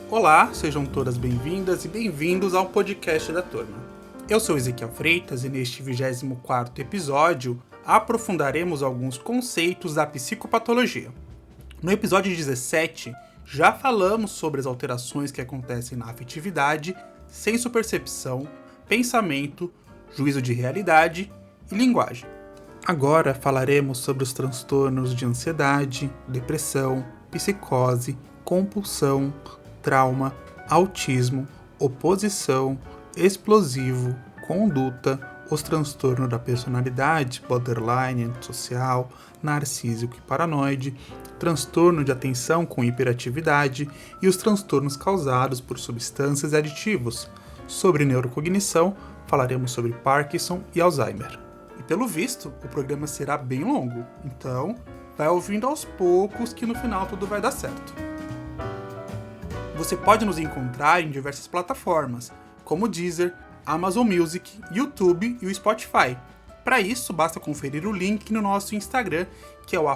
Olá, sejam todas bem-vindas e bem-vindos ao podcast da turma. Eu sou Ezequiel Freitas e neste 24º episódio aprofundaremos alguns conceitos da psicopatologia. No episódio 17, já falamos sobre as alterações que acontecem na afetividade, senso-percepção, pensamento, juízo de realidade e linguagem. Agora falaremos sobre os transtornos de ansiedade, depressão, psicose, compulsão, trauma, autismo, oposição, explosivo, conduta, os transtornos da personalidade, borderline, antissocial, narcísico e paranoide, transtorno de atenção com hiperatividade e os transtornos causados por substâncias e aditivos. Sobre neurocognição, falaremos sobre Parkinson e Alzheimer. E pelo visto, o programa será bem longo, então vai ouvindo aos poucos que no final tudo vai dar certo. Você pode nos encontrar em diversas plataformas, como Deezer, Amazon Music, YouTube e o Spotify. Para isso, basta conferir o link no nosso Instagram, que é o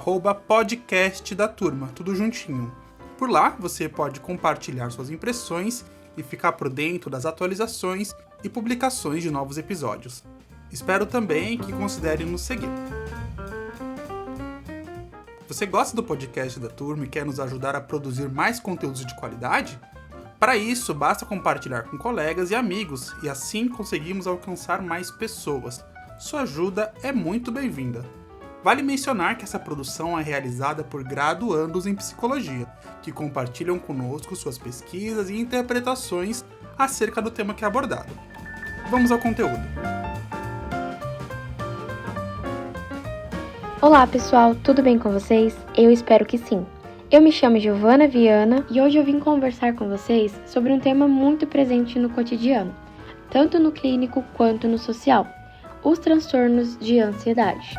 @podcastdaturma, tudo juntinho. Por lá, você pode compartilhar suas impressões e ficar por dentro das atualizações e publicações de novos episódios. Espero também que considere nos seguir. Você gosta do podcast da turma e quer nos ajudar a produzir mais conteúdos de qualidade? Para isso, basta compartilhar com colegas e amigos e assim conseguimos alcançar mais pessoas. Sua ajuda é muito bem-vinda. Vale mencionar que essa produção é realizada por graduandos em psicologia, que compartilham conosco suas pesquisas e interpretações acerca do tema que é abordado. Vamos ao conteúdo. Olá pessoal, tudo bem com vocês? Eu espero que sim. Eu me chamo Giovana Viana e hoje eu vim conversar com vocês sobre um tema muito presente no cotidiano, tanto no clínico quanto no social: os transtornos de ansiedade.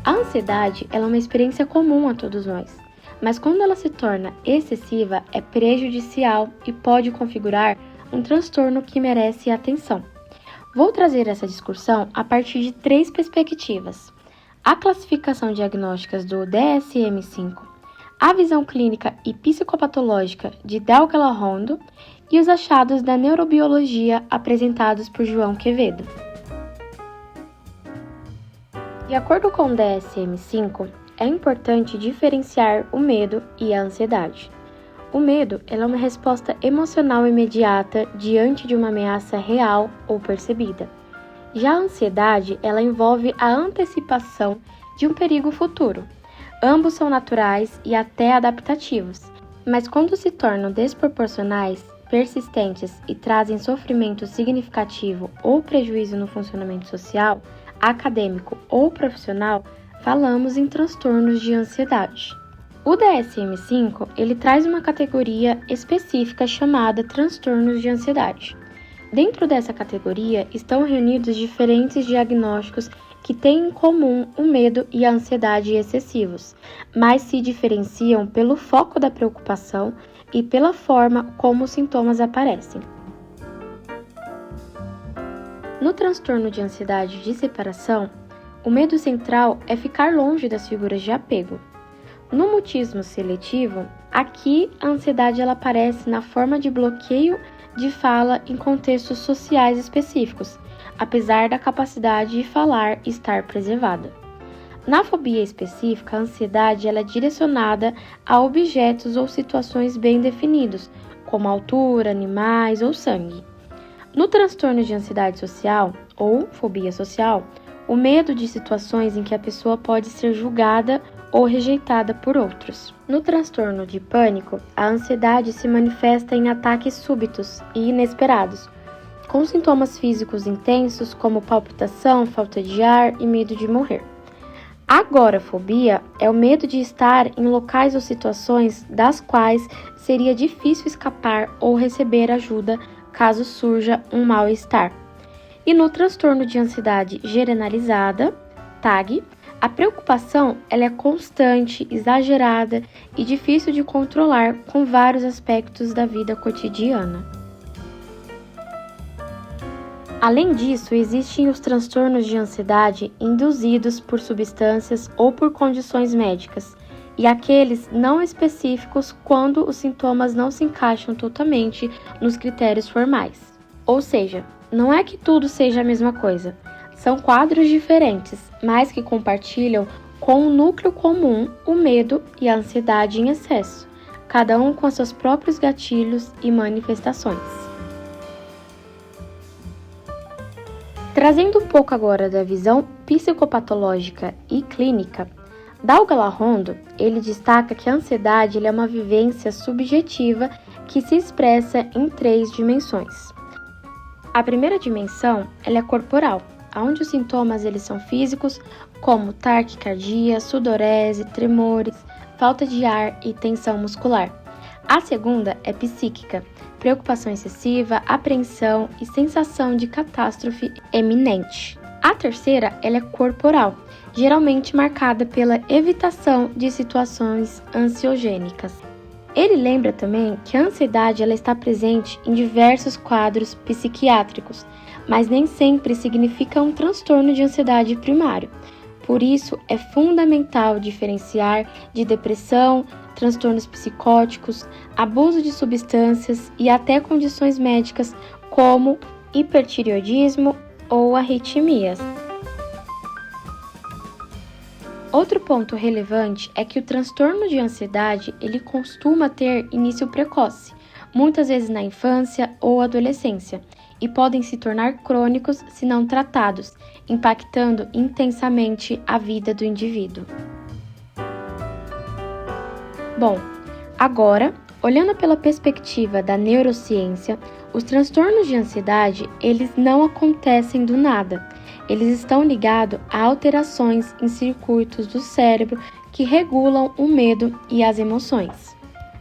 A ansiedade ela é uma experiência comum a todos nós, mas quando ela se torna excessiva é prejudicial e pode configurar um transtorno que merece atenção. Vou trazer essa discussão a partir de 3 perspectivas: a classificação diagnóstica do DSM-5, a visão clínica e psicopatológica de Del-Galahondo e os achados da neurobiologia apresentados por João Quevedo. De acordo com o DSM-5, é importante diferenciar o medo e a ansiedade. O medo é uma resposta emocional imediata diante de uma ameaça real ou percebida. Já a ansiedade, ela envolve a antecipação de um perigo futuro. Ambos são naturais e até adaptativos, mas quando se tornam desproporcionais, persistentes e trazem sofrimento significativo ou prejuízo no funcionamento social, acadêmico ou profissional, falamos em transtornos de ansiedade. O DSM-5, ele traz uma categoria específica chamada transtornos de ansiedade. Dentro dessa categoria estão reunidos diferentes diagnósticos que têm em comum o medo e a ansiedade excessivos, mas se diferenciam pelo foco da preocupação e pela forma como os sintomas aparecem. No transtorno de ansiedade de separação, o medo central é ficar longe das figuras de apego. No mutismo seletivo, aqui a ansiedade ela aparece na forma de bloqueio de fala em contextos sociais específicos, apesar da capacidade de falar estar preservada. Na fobia específica, a ansiedade ela é direcionada a objetos ou situações bem definidos, como altura, animais ou sangue. No transtorno de ansiedade social, ou fobia social, o medo de situações em que a pessoa pode ser julgada ou rejeitada por outros. No transtorno de pânico, a ansiedade se manifesta em ataques súbitos e inesperados, com sintomas físicos intensos como palpitação, falta de ar e medo de morrer. A agorafobia é o medo de estar em locais ou situações das quais seria difícil escapar ou receber ajuda caso surja um mal-estar. E no transtorno de ansiedade generalizada, TAG, a preocupação ela é constante, exagerada e difícil de controlar com vários aspectos da vida cotidiana. Além disso, existem os transtornos de ansiedade induzidos por substâncias ou por condições médicas, e aqueles não específicos quando os sintomas não se encaixam totalmente nos critérios formais. Ou seja, não é que tudo seja a mesma coisa, são quadros diferentes, mas que compartilham com um núcleo comum o medo e a ansiedade em excesso, cada um com seus próprios gatilhos e manifestações. Trazendo um pouco agora da visão psicopatológica e clínica, Dalga Larrondo, ele destaca que a ansiedade é uma vivência subjetiva que se expressa em 3 dimensões. A primeira dimensão ela é corporal, onde os sintomas eles são físicos, como taquicardia, sudorese, tremores, falta de ar e tensão muscular. A segunda é psíquica, preocupação excessiva, apreensão e sensação de catástrofe eminente. A terceira ela é corporal, geralmente marcada pela evitação de situações ansiogênicas. Ele lembra também que a ansiedade ela está presente em diversos quadros psiquiátricos, mas nem sempre significa um transtorno de ansiedade primário. Por isso, é fundamental diferenciar de depressão, transtornos psicóticos, abuso de substâncias e até condições médicas como hipertireoidismo ou arritmias. Outro ponto relevante é que o transtorno de ansiedade ele costuma ter início precoce, muitas vezes na infância ou adolescência, e podem se tornar crônicos se não tratados, impactando intensamente a vida do indivíduo. Bom, agora, olhando pela perspectiva da neurociência, os transtornos de ansiedade, eles não acontecem do nada. Eles estão ligados a alterações em circuitos do cérebro que regulam o medo e as emoções.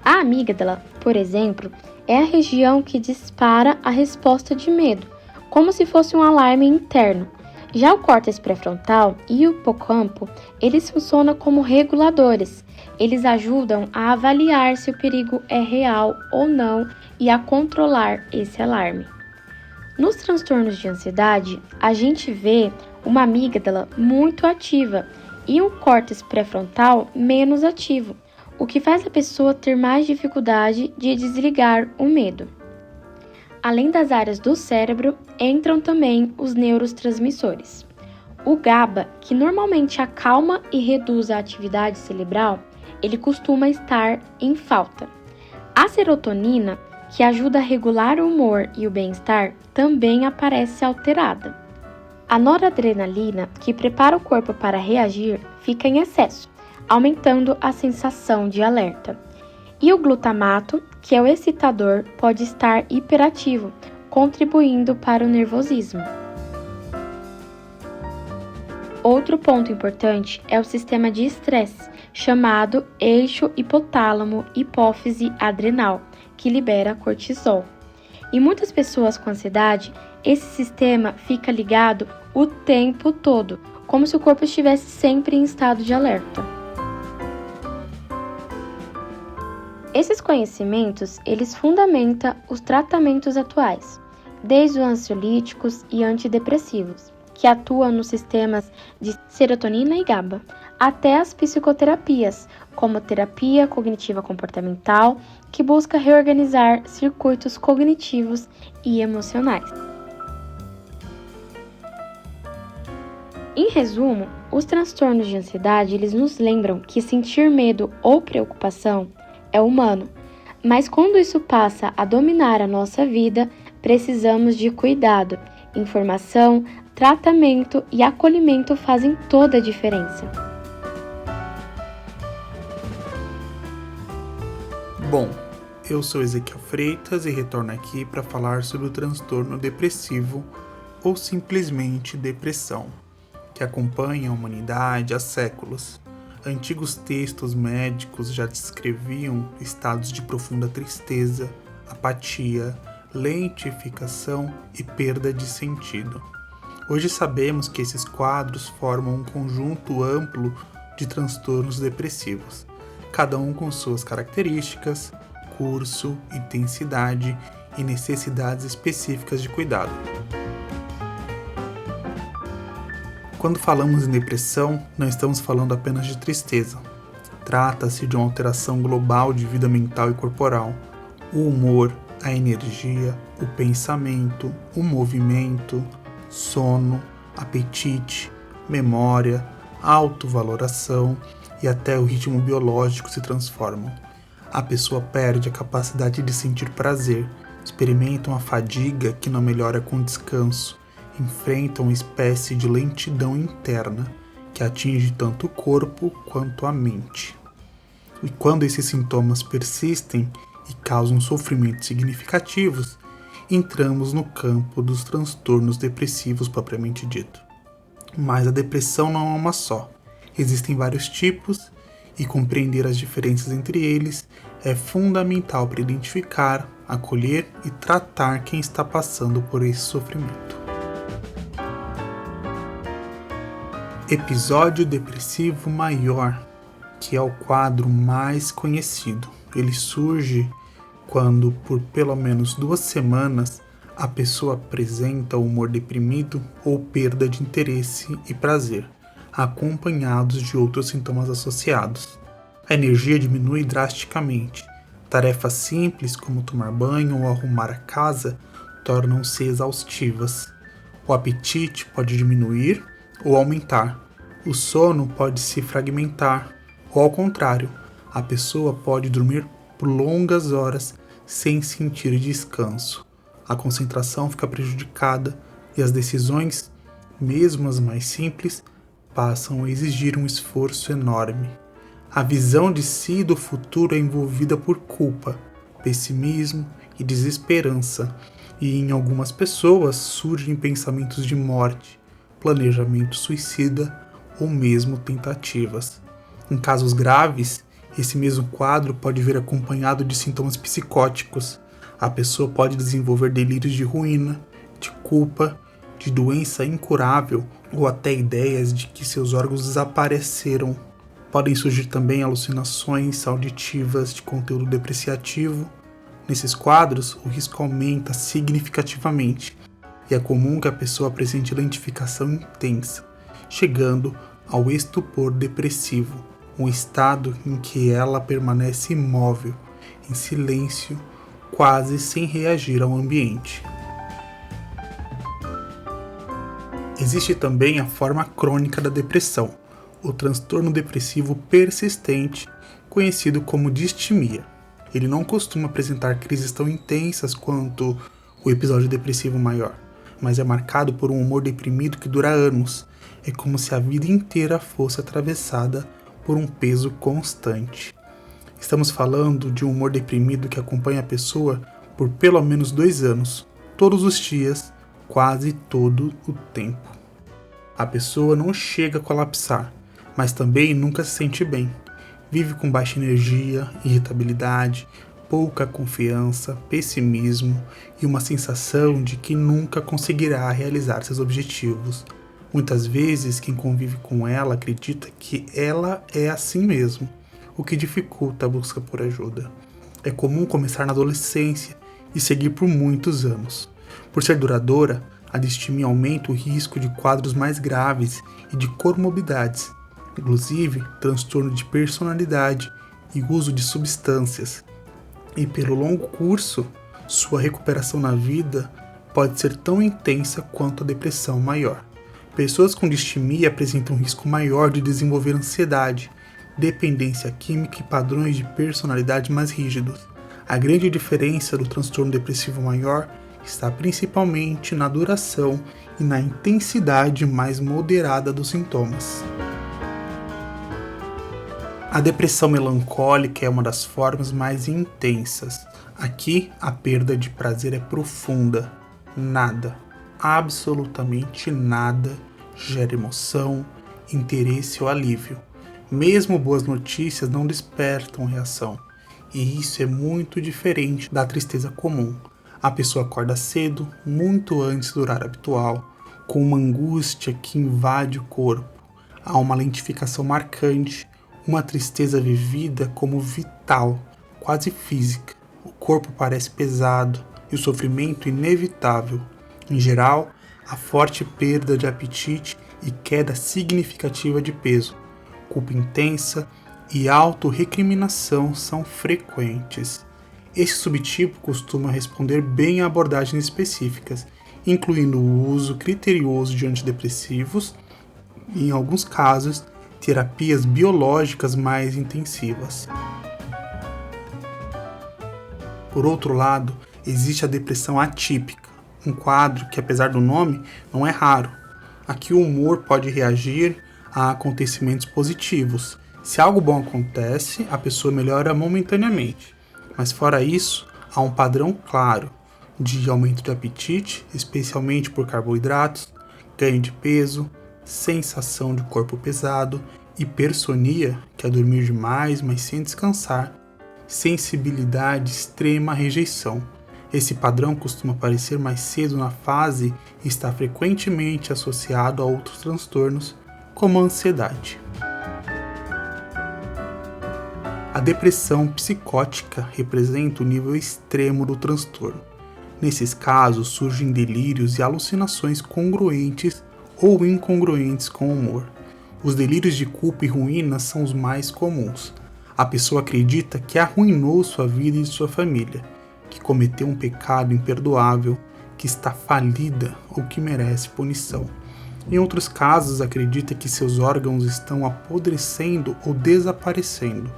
A amígdala, por exemplo, é a região que dispara a resposta de medo, como se fosse um alarme interno. Já o córtex pré-frontal e o hipocampo, eles funcionam como reguladores. Eles ajudam a avaliar se o perigo é real ou não e a controlar esse alarme. Nos transtornos de ansiedade, a gente vê uma amígdala muito ativa e um córtex pré-frontal menos ativo, o que faz a pessoa ter mais dificuldade de desligar o medo. Além das áreas do cérebro, entram também os neurotransmissores. O GABA, que normalmente acalma e reduz a atividade cerebral, ele costuma estar em falta. A serotonina, que ajuda a regular o humor e o bem-estar, também aparece alterada. A noradrenalina, que prepara o corpo para reagir, fica em excesso, aumentando a sensação de alerta. E o glutamato, que é o excitador, pode estar hiperativo, contribuindo para o nervosismo. Outro ponto importante é o sistema de estresse, chamado eixo hipotálamo-hipófise adrenal, que libera cortisol. Em muitas pessoas com ansiedade, esse sistema fica ligado o tempo todo, como se o corpo estivesse sempre em estado de alerta. Esses conhecimentos, eles fundamentam os tratamentos atuais, desde os ansiolíticos e antidepressivos, que atuam nos sistemas de serotonina e GABA, até as psicoterapias, como terapia cognitiva comportamental, que busca reorganizar circuitos cognitivos e emocionais. Em resumo, os transtornos de ansiedade eles nos lembram que sentir medo ou preocupação é humano, mas quando isso passa a dominar a nossa vida, precisamos de cuidado, informação, tratamento e acolhimento fazem toda a diferença. Bom, eu sou Ezequiel Freitas e retorno aqui para falar sobre o transtorno depressivo ou simplesmente depressão, que acompanha a humanidade há séculos. Antigos textos médicos já descreviam estados de profunda tristeza, apatia, lentificação e perda de sentido. Hoje sabemos que esses quadros formam um conjunto amplo de transtornos depressivos, cada um com suas características, curso, intensidade e necessidades específicas de cuidado. Quando falamos em depressão, não estamos falando apenas de tristeza. Trata-se de uma alteração global de vida mental e corporal. O humor, a energia, o pensamento, o movimento, sono, apetite, memória, autovaloração e até o ritmo biológico se transformam. A pessoa perde a capacidade de sentir prazer, experimenta uma fadiga que não melhora com descanso, enfrenta uma espécie de lentidão interna que atinge tanto o corpo quanto a mente. E quando esses sintomas persistem e causam sofrimentos significativos, entramos no campo dos transtornos depressivos propriamente dito. Mas a depressão não é uma só. Existem vários tipos e compreender as diferenças entre eles é fundamental para identificar, acolher e tratar quem está passando por esse sofrimento. Episódio depressivo maior, que é o quadro mais conhecido. Ele surge quando, por pelo menos 2 semanas, a pessoa apresenta humor deprimido ou perda de interesse e prazer, acompanhados de outros sintomas associados. A energia diminui drasticamente. Tarefas simples como tomar banho ou arrumar a casa tornam-se exaustivas. O apetite pode diminuir ou aumentar. O sono pode se fragmentar, ou ao contrário, a pessoa pode dormir por longas horas sem sentir descanso. A concentração fica prejudicada e as decisões, mesmo as mais simples, passam a exigir um esforço enorme. A visão de si e do futuro é envolvida por culpa, pessimismo e desesperança, e em algumas pessoas surgem pensamentos de morte, planejamento suicida ou mesmo tentativas. Em casos graves, esse mesmo quadro pode vir acompanhado de sintomas psicóticos. A pessoa pode desenvolver delírios de ruína, de culpa, de doença incurável ou até ideias de que seus órgãos desapareceram. Podem surgir também alucinações auditivas de conteúdo depreciativo. Nesses quadros, o risco aumenta significativamente e é comum que a pessoa apresente lentificação intensa, chegando ao estupor depressivo, um estado em que ela permanece imóvel, em silêncio, quase sem reagir ao ambiente. Existe também a forma crônica da depressão, o transtorno depressivo persistente, conhecido como distimia. Ele não costuma apresentar crises tão intensas quanto o episódio depressivo maior, mas é marcado por um humor deprimido que dura anos. É como se a vida inteira fosse atravessada por um peso constante. Estamos falando de um humor deprimido que acompanha a pessoa por pelo menos 2 anos, todos os dias, quase todo o tempo. A pessoa não chega a colapsar, mas também nunca se sente bem. Vive com baixa energia, irritabilidade, pouca confiança, pessimismo e uma sensação de que nunca conseguirá realizar seus objetivos. Muitas vezes, quem convive com ela acredita que ela é assim mesmo, o que dificulta a busca por ajuda. É comum começar na adolescência e seguir por muitos anos. Por ser duradoura, a distimia aumenta o risco de quadros mais graves e de comorbidades, inclusive transtorno de personalidade e uso de substâncias. E pelo longo curso, sua recuperação na vida pode ser tão intensa quanto a depressão maior. Pessoas com distimia apresentam um risco maior de desenvolver ansiedade, dependência química e padrões de personalidade mais rígidos. A grande diferença do transtorno depressivo maior está principalmente na duração e na intensidade mais moderada dos sintomas. A depressão melancólica é uma das formas mais intensas. Aqui, a perda de prazer é profunda. Nada, absolutamente nada, gera emoção, interesse ou alívio. Mesmo boas notícias não despertam reação. E isso é muito diferente da tristeza comum. A pessoa acorda cedo, muito antes do horário habitual, com uma angústia que invade o corpo. Há uma lentificação marcante, uma tristeza vivida como vital, quase física. O corpo parece pesado e o sofrimento inevitável. Em geral, a forte perda de apetite e queda significativa de peso, culpa intensa, e autorrecriminação são frequentes. Esse subtipo costuma responder bem a abordagens específicas, incluindo o uso criterioso de antidepressivos e, em alguns casos, terapias biológicas mais intensivas. Por outro lado, existe a depressão atípica, um quadro que, apesar do nome, não é raro. Aqui o humor pode reagir a acontecimentos positivos. Se algo bom acontece, a pessoa melhora momentaneamente. Mas fora isso, há um padrão claro de aumento de apetite, especialmente por carboidratos, ganho de peso, sensação de corpo pesado, hipersonia, que é dormir demais, mas sem descansar, sensibilidade extrema à rejeição. Esse padrão costuma aparecer mais cedo na fase e está frequentemente associado a outros transtornos, como a ansiedade. A depressão psicótica representa o nível extremo do transtorno. Nesses casos, surgem delírios e alucinações congruentes ou incongruentes com o humor. Os delírios de culpa e ruína são os mais comuns. A pessoa acredita que arruinou sua vida e sua família, que cometeu um pecado imperdoável, que está falida ou que merece punição. Em outros casos, acredita que seus órgãos estão apodrecendo ou desaparecendo.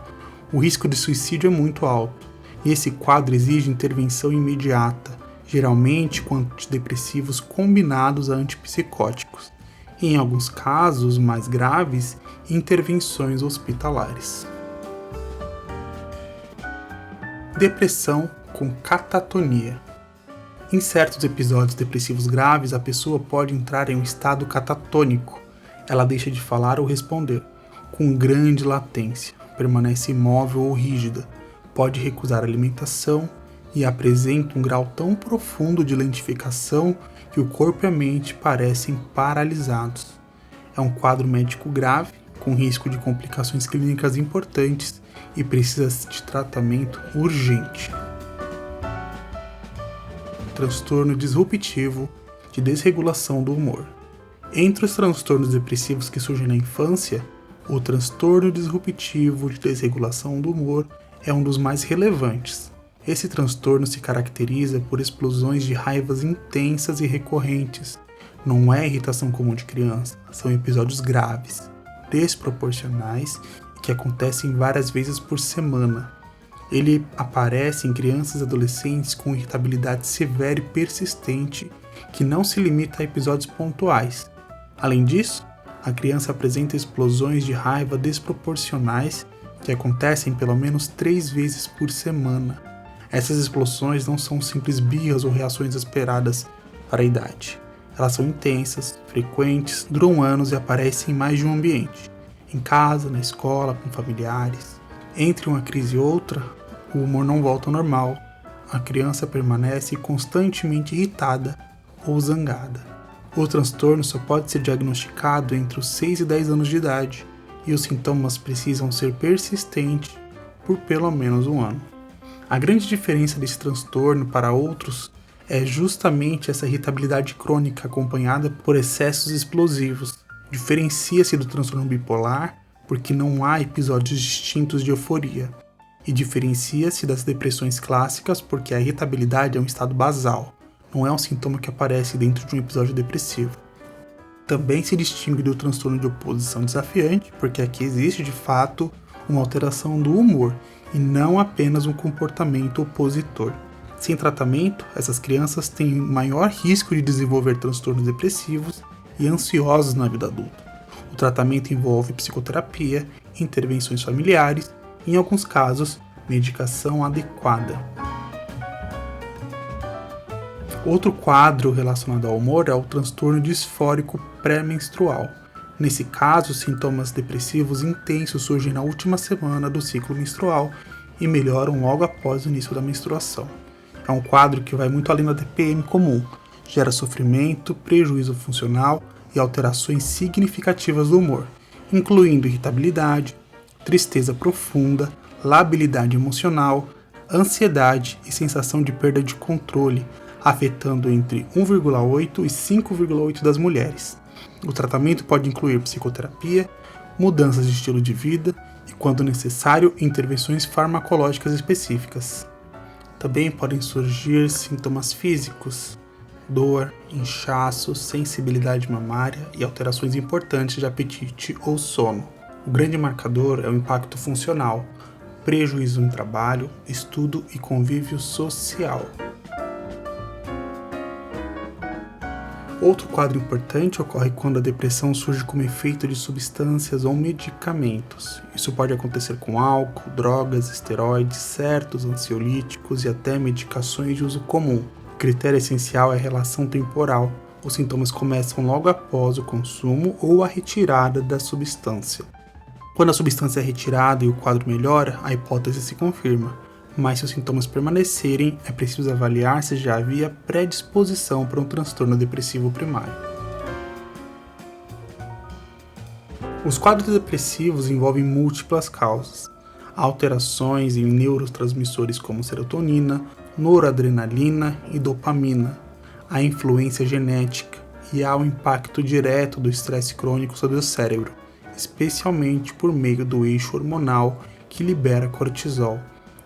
O risco de suicídio é muito alto, e esse quadro exige intervenção imediata, geralmente com antidepressivos combinados a antipsicóticos, e em alguns casos mais graves, intervenções hospitalares. Depressão com catatonia. Em certos episódios depressivos graves, a pessoa pode entrar em um estado catatônico. Ela deixa de falar ou responder, com grande latência, permanece imóvel ou rígida, pode recusar alimentação e apresenta um grau tão profundo de lentificação que o corpo e a mente parecem paralisados. É um quadro médico grave, com risco de complicações clínicas importantes e precisa de tratamento urgente. Transtorno disruptivo de desregulação do humor. Entre os transtornos depressivos que surgem na infância, o transtorno disruptivo de desregulação do humor é um dos mais relevantes. Esse transtorno se caracteriza por explosões de raivas intensas e recorrentes. Não é irritação comum de criança, são episódios graves, desproporcionais e que acontecem várias vezes por semana. Ele aparece em crianças e adolescentes com irritabilidade severa e persistente, que não se limita a episódios pontuais. Além disso, a criança apresenta explosões de raiva desproporcionais que acontecem pelo menos 3 vezes por semana. Essas explosões não são simples birras ou reações esperadas para a idade. Elas são intensas, frequentes, duram anos e aparecem em mais de um ambiente. Em casa, na escola, com familiares. Entre uma crise e outra, o humor não volta ao normal. A criança permanece constantemente irritada ou zangada. O transtorno só pode ser diagnosticado entre os 6 e 10 anos de idade, e os sintomas precisam ser persistentes por pelo menos 1 ano. A grande diferença desse transtorno para outros é justamente essa irritabilidade crônica acompanhada por excessos explosivos. Diferencia-se do transtorno bipolar porque não há episódios distintos de euforia, e diferencia-se das depressões clássicas porque a irritabilidade é um estado basal, não é um sintoma que aparece dentro de um episódio depressivo. Também se distingue do transtorno de oposição desafiante, porque aqui existe de fato uma alteração do humor e não apenas um comportamento opositor. Sem tratamento, essas crianças têm maior risco de desenvolver transtornos depressivos e ansiosos na vida adulta. O tratamento envolve psicoterapia, intervenções familiares e, em alguns casos, medicação adequada. Outro quadro relacionado ao humor é o transtorno disfórico pré-menstrual. Nesse caso, sintomas depressivos intensos surgem na última semana do ciclo menstrual e melhoram logo após o início da menstruação. É um quadro que vai muito além da TPM comum, gera sofrimento, prejuízo funcional e alterações significativas do humor, incluindo irritabilidade, tristeza profunda, labilidade emocional, ansiedade e sensação de perda de controle, afetando entre 1,8% e 5,8% das mulheres. O tratamento pode incluir psicoterapia, mudanças de estilo de vida e quando necessário, intervenções farmacológicas específicas. Também podem surgir sintomas físicos, dor, inchaço, sensibilidade mamária e alterações importantes de apetite ou sono. O grande marcador é o impacto funcional, prejuízo no trabalho, estudo e convívio social. Outro quadro importante ocorre quando a depressão surge como efeito de substâncias ou medicamentos. Isso pode acontecer com álcool, drogas, esteroides, certos ansiolíticos e até medicações de uso comum. O critério essencial é a relação temporal. Os sintomas começam logo após o consumo ou a retirada da substância. Quando a substância é retirada e o quadro melhora, a hipótese se confirma. Mas se os sintomas permanecerem, é preciso avaliar se já havia predisposição para um transtorno depressivo primário. Os quadros depressivos envolvem múltiplas causas. Há alterações em neurotransmissores como serotonina, noradrenalina e dopamina. Há influência genética e há o impacto direto do estresse crônico sobre o cérebro, especialmente por meio do eixo hormonal que libera cortisol.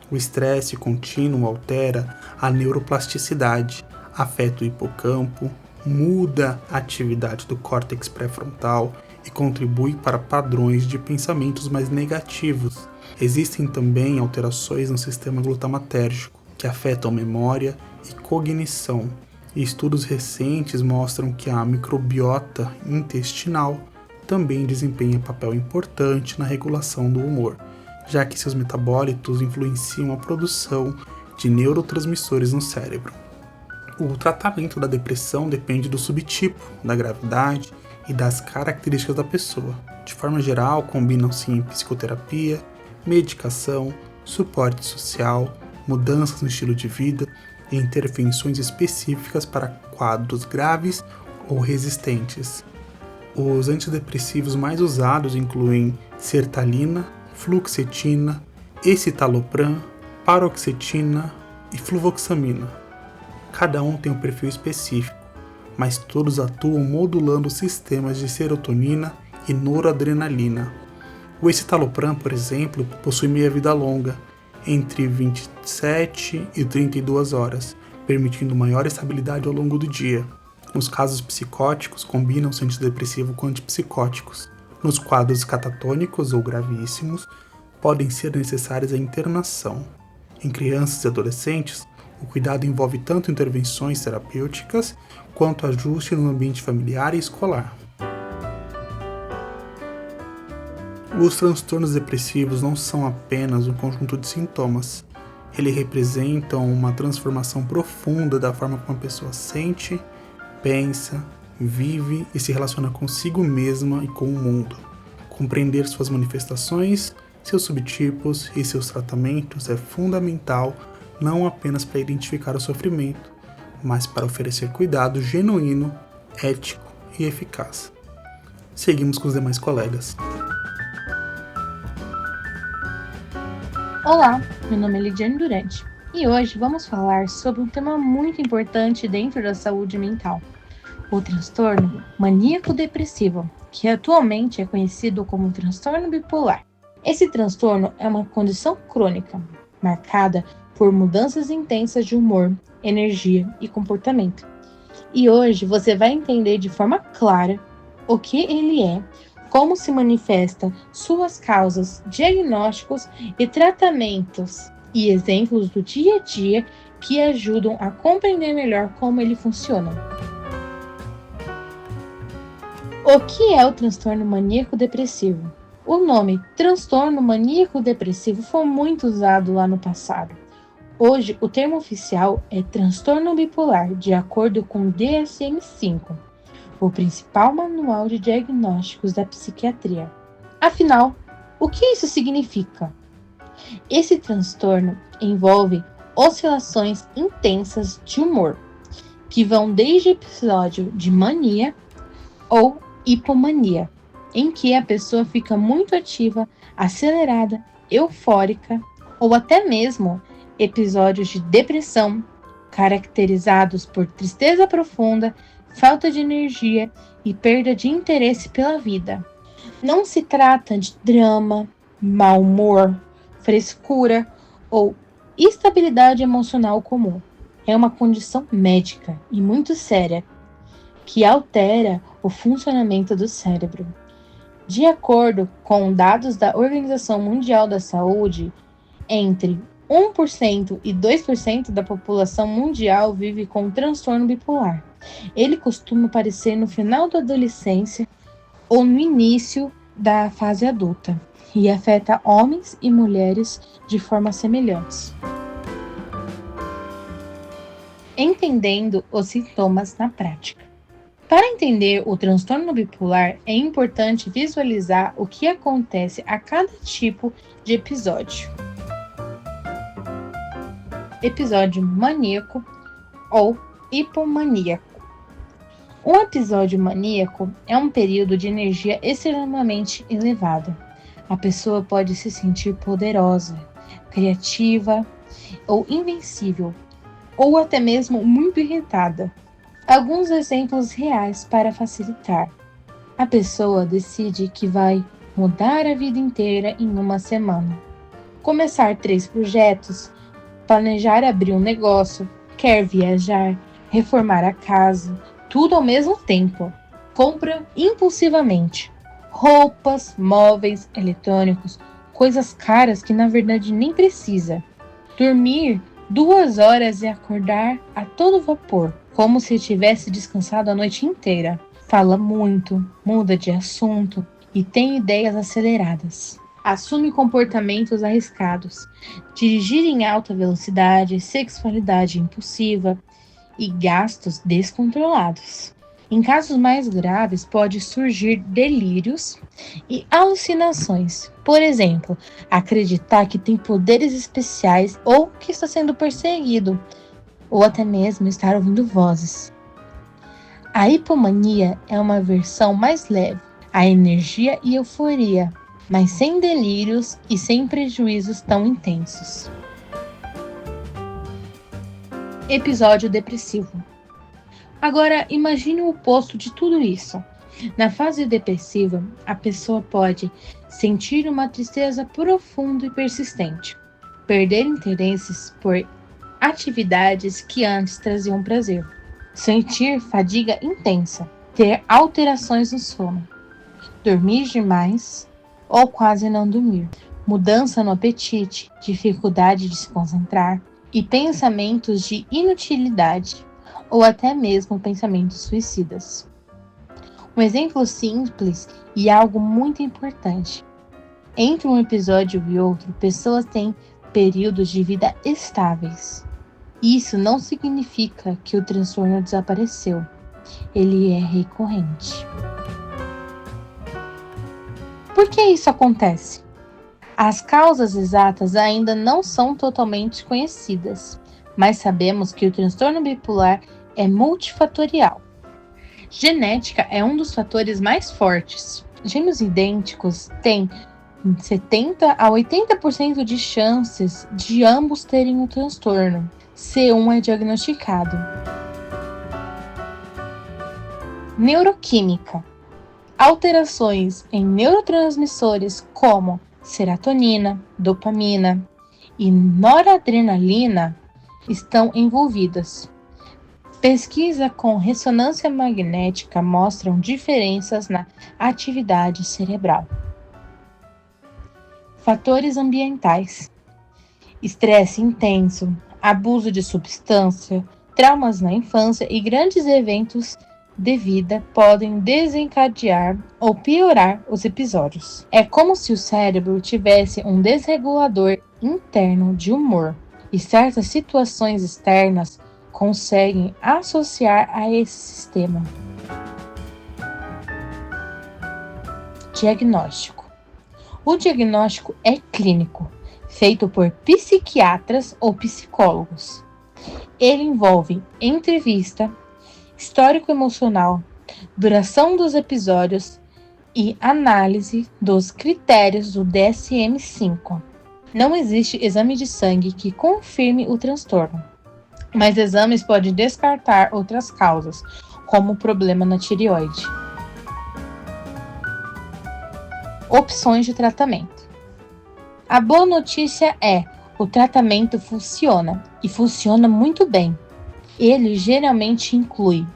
O estresse contínuo altera a neuroplasticidade, afeta o hipocampo, muda a atividade do córtex pré-frontal e contribui para padrões de pensamentos mais negativos. Existem também alterações no sistema glutamatérgico, que afetam memória e cognição. E estudos recentes mostram que a microbiota intestinal também desempenha papel importante na regulação do humor, já que seus metabólitos influenciam a produção de neurotransmissores no cérebro. O tratamento da depressão depende do subtipo, da gravidade e das características da pessoa. De forma geral, combinam-se em psicoterapia, medicação, suporte social, mudanças no estilo de vida e intervenções específicas para quadros graves ou resistentes. Os antidepressivos mais usados incluem sertalina, fluoxetina, escitalopram, paroxetina e fluvoxamina. Cada um tem um perfil específico, mas todos atuam modulando sistemas de serotonina e noradrenalina. O escitalopram, por exemplo, possui meia-vida longa, entre 27 e 32 horas, permitindo maior estabilidade ao longo do dia. Nos casos psicóticos, combinam-se antidepressivo com antipsicóticos. Nos quadros catatônicos ou gravíssimos, podem ser necessárias a internação. Em crianças e adolescentes, o cuidado envolve tanto intervenções terapêuticas quanto ajuste no ambiente familiar e escolar. Os transtornos depressivos não são apenas um conjunto de sintomas. Eles representam uma transformação profunda da forma como a pessoa sente, pensa, vive e se relaciona consigo mesma e com o mundo. Compreender suas manifestações, seus subtipos e seus tratamentos é fundamental não apenas para identificar o sofrimento, mas para oferecer cuidado genuíno, ético e eficaz. Seguimos com os demais colegas. Olá, meu nome é Lidiane Durante e hoje vamos falar sobre um tema muito importante dentro da saúde mental, o transtorno maníaco-depressivo, que atualmente é conhecido como transtorno bipolar. Esse transtorno é uma condição crônica, marcada por mudanças intensas de humor, energia e comportamento. E hoje você vai entender de forma clara o que ele é, como se manifesta, suas causas, diagnósticos e tratamentos, e exemplos do dia a dia que ajudam a compreender melhor como ele funciona. O que é o transtorno maníaco-depressivo? O nome transtorno maníaco-depressivo foi muito usado lá no passado. Hoje, o termo oficial é transtorno bipolar, de acordo com o DSM-5, o principal manual de diagnósticos da psiquiatria. Afinal, o que isso significa? Esse transtorno envolve oscilações intensas de humor, que vão desde episódio de mania ou hipomania, em que a pessoa fica muito ativa, acelerada, eufórica, ou até mesmo episódios de depressão, caracterizados por tristeza profunda, falta de energia e perda de interesse pela vida. Não se trata de drama, mau humor, frescura ou instabilidade emocional comum. É uma condição médica e muito séria que altera o funcionamento do cérebro. De acordo com dados da Organização Mundial da Saúde, entre 1% e 2% da população mundial vive com transtorno bipolar. Ele costuma aparecer no final da adolescência ou no início da fase adulta e afeta homens e mulheres de formas semelhantes. Entendendo os sintomas na prática. Para entender o transtorno bipolar, é importante visualizar o que acontece a cada tipo de episódio. Episódio maníaco ou hipomaníaco. Um episódio maníaco é um período de energia extremamente elevada. A pessoa pode se sentir poderosa, criativa ou invencível, ou até mesmo muito irritada. Alguns exemplos reais para facilitar. A pessoa decide que vai mudar a vida inteira em uma semana. Começar 3 projetos, planejar abrir um negócio, quer viajar, reformar a casa, tudo ao mesmo tempo. Compra impulsivamente. Roupas, móveis, eletrônicos, coisas caras que na verdade nem precisa. Dormir 2 horas e acordar a todo vapor, como se tivesse descansado a noite inteira. Fala muito, muda de assunto e tem ideias aceleradas. Assume comportamentos arriscados, dirigir em alta velocidade, sexualidade impulsiva e gastos descontrolados. Em casos mais graves, pode surgir delírios e alucinações. Por exemplo, acreditar que tem poderes especiais ou que está sendo perseguido, ou até mesmo estar ouvindo vozes. A hipomania é uma versão mais leve, a energia e euforia, mas sem delírios e sem prejuízos tão intensos. Episódio depressivo. Agora, imagine o oposto de tudo isso. Na fase depressiva, a pessoa pode sentir uma tristeza profunda e persistente, perder interesses por atividades que antes traziam prazer, sentir fadiga intensa, ter alterações no sono, dormir demais ou quase não dormir, mudança no apetite, dificuldade de se concentrar e pensamentos de inutilidade ou até mesmo pensamentos suicidas. Um exemplo simples e algo muito importante. Entre um episódio e outro, pessoas têm períodos de vida estáveis. Isso não significa que o transtorno desapareceu. Ele é recorrente. Por que isso acontece? As causas exatas ainda não são totalmente conhecidas, mas sabemos que o transtorno bipolar é multifatorial. Genética é um dos fatores mais fortes. Gêmeos idênticos têm 70 a 80% de chances de ambos terem o transtorno, se um é diagnosticado. Neuroquímica. Alterações em neurotransmissores como serotonina, dopamina e noradrenalina estão envolvidas. Pesquisa com ressonância magnética mostram diferenças na atividade cerebral. Fatores ambientais. Estresse intenso, abuso de substância, traumas na infância e grandes eventos de vida podem desencadear ou piorar os episódios. É como se o cérebro tivesse um desregulador interno de humor, e certas situações externas conseguem associar a esse sistema. Diagnóstico. O diagnóstico é clínico, feito por psiquiatras ou psicólogos. Ele envolve entrevista, histórico emocional, duração dos episódios e análise dos critérios do DSM-5. Não existe exame de sangue que confirme o transtorno, mas exames podem descartar outras causas, como problema na tireoide. Opções de tratamento. A boa notícia é: o tratamento funciona, e funciona muito bem. Ele geralmente inclui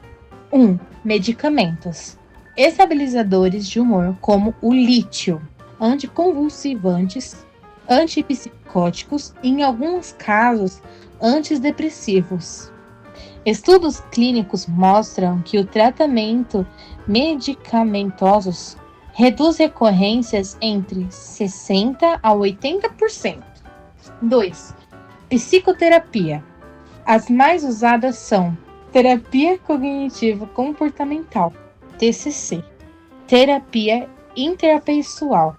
1. Medicamentos. Estabilizadores de humor como o lítio, anticonvulsivantes, antipsicóticos e, em alguns casos, antidepressivos. Estudos clínicos mostram que o tratamento medicamentoso reduz recorrências entre 60% a 80%. 2. Psicoterapia. As mais usadas são terapia cognitivo comportamental, TCC, terapia interpessoal.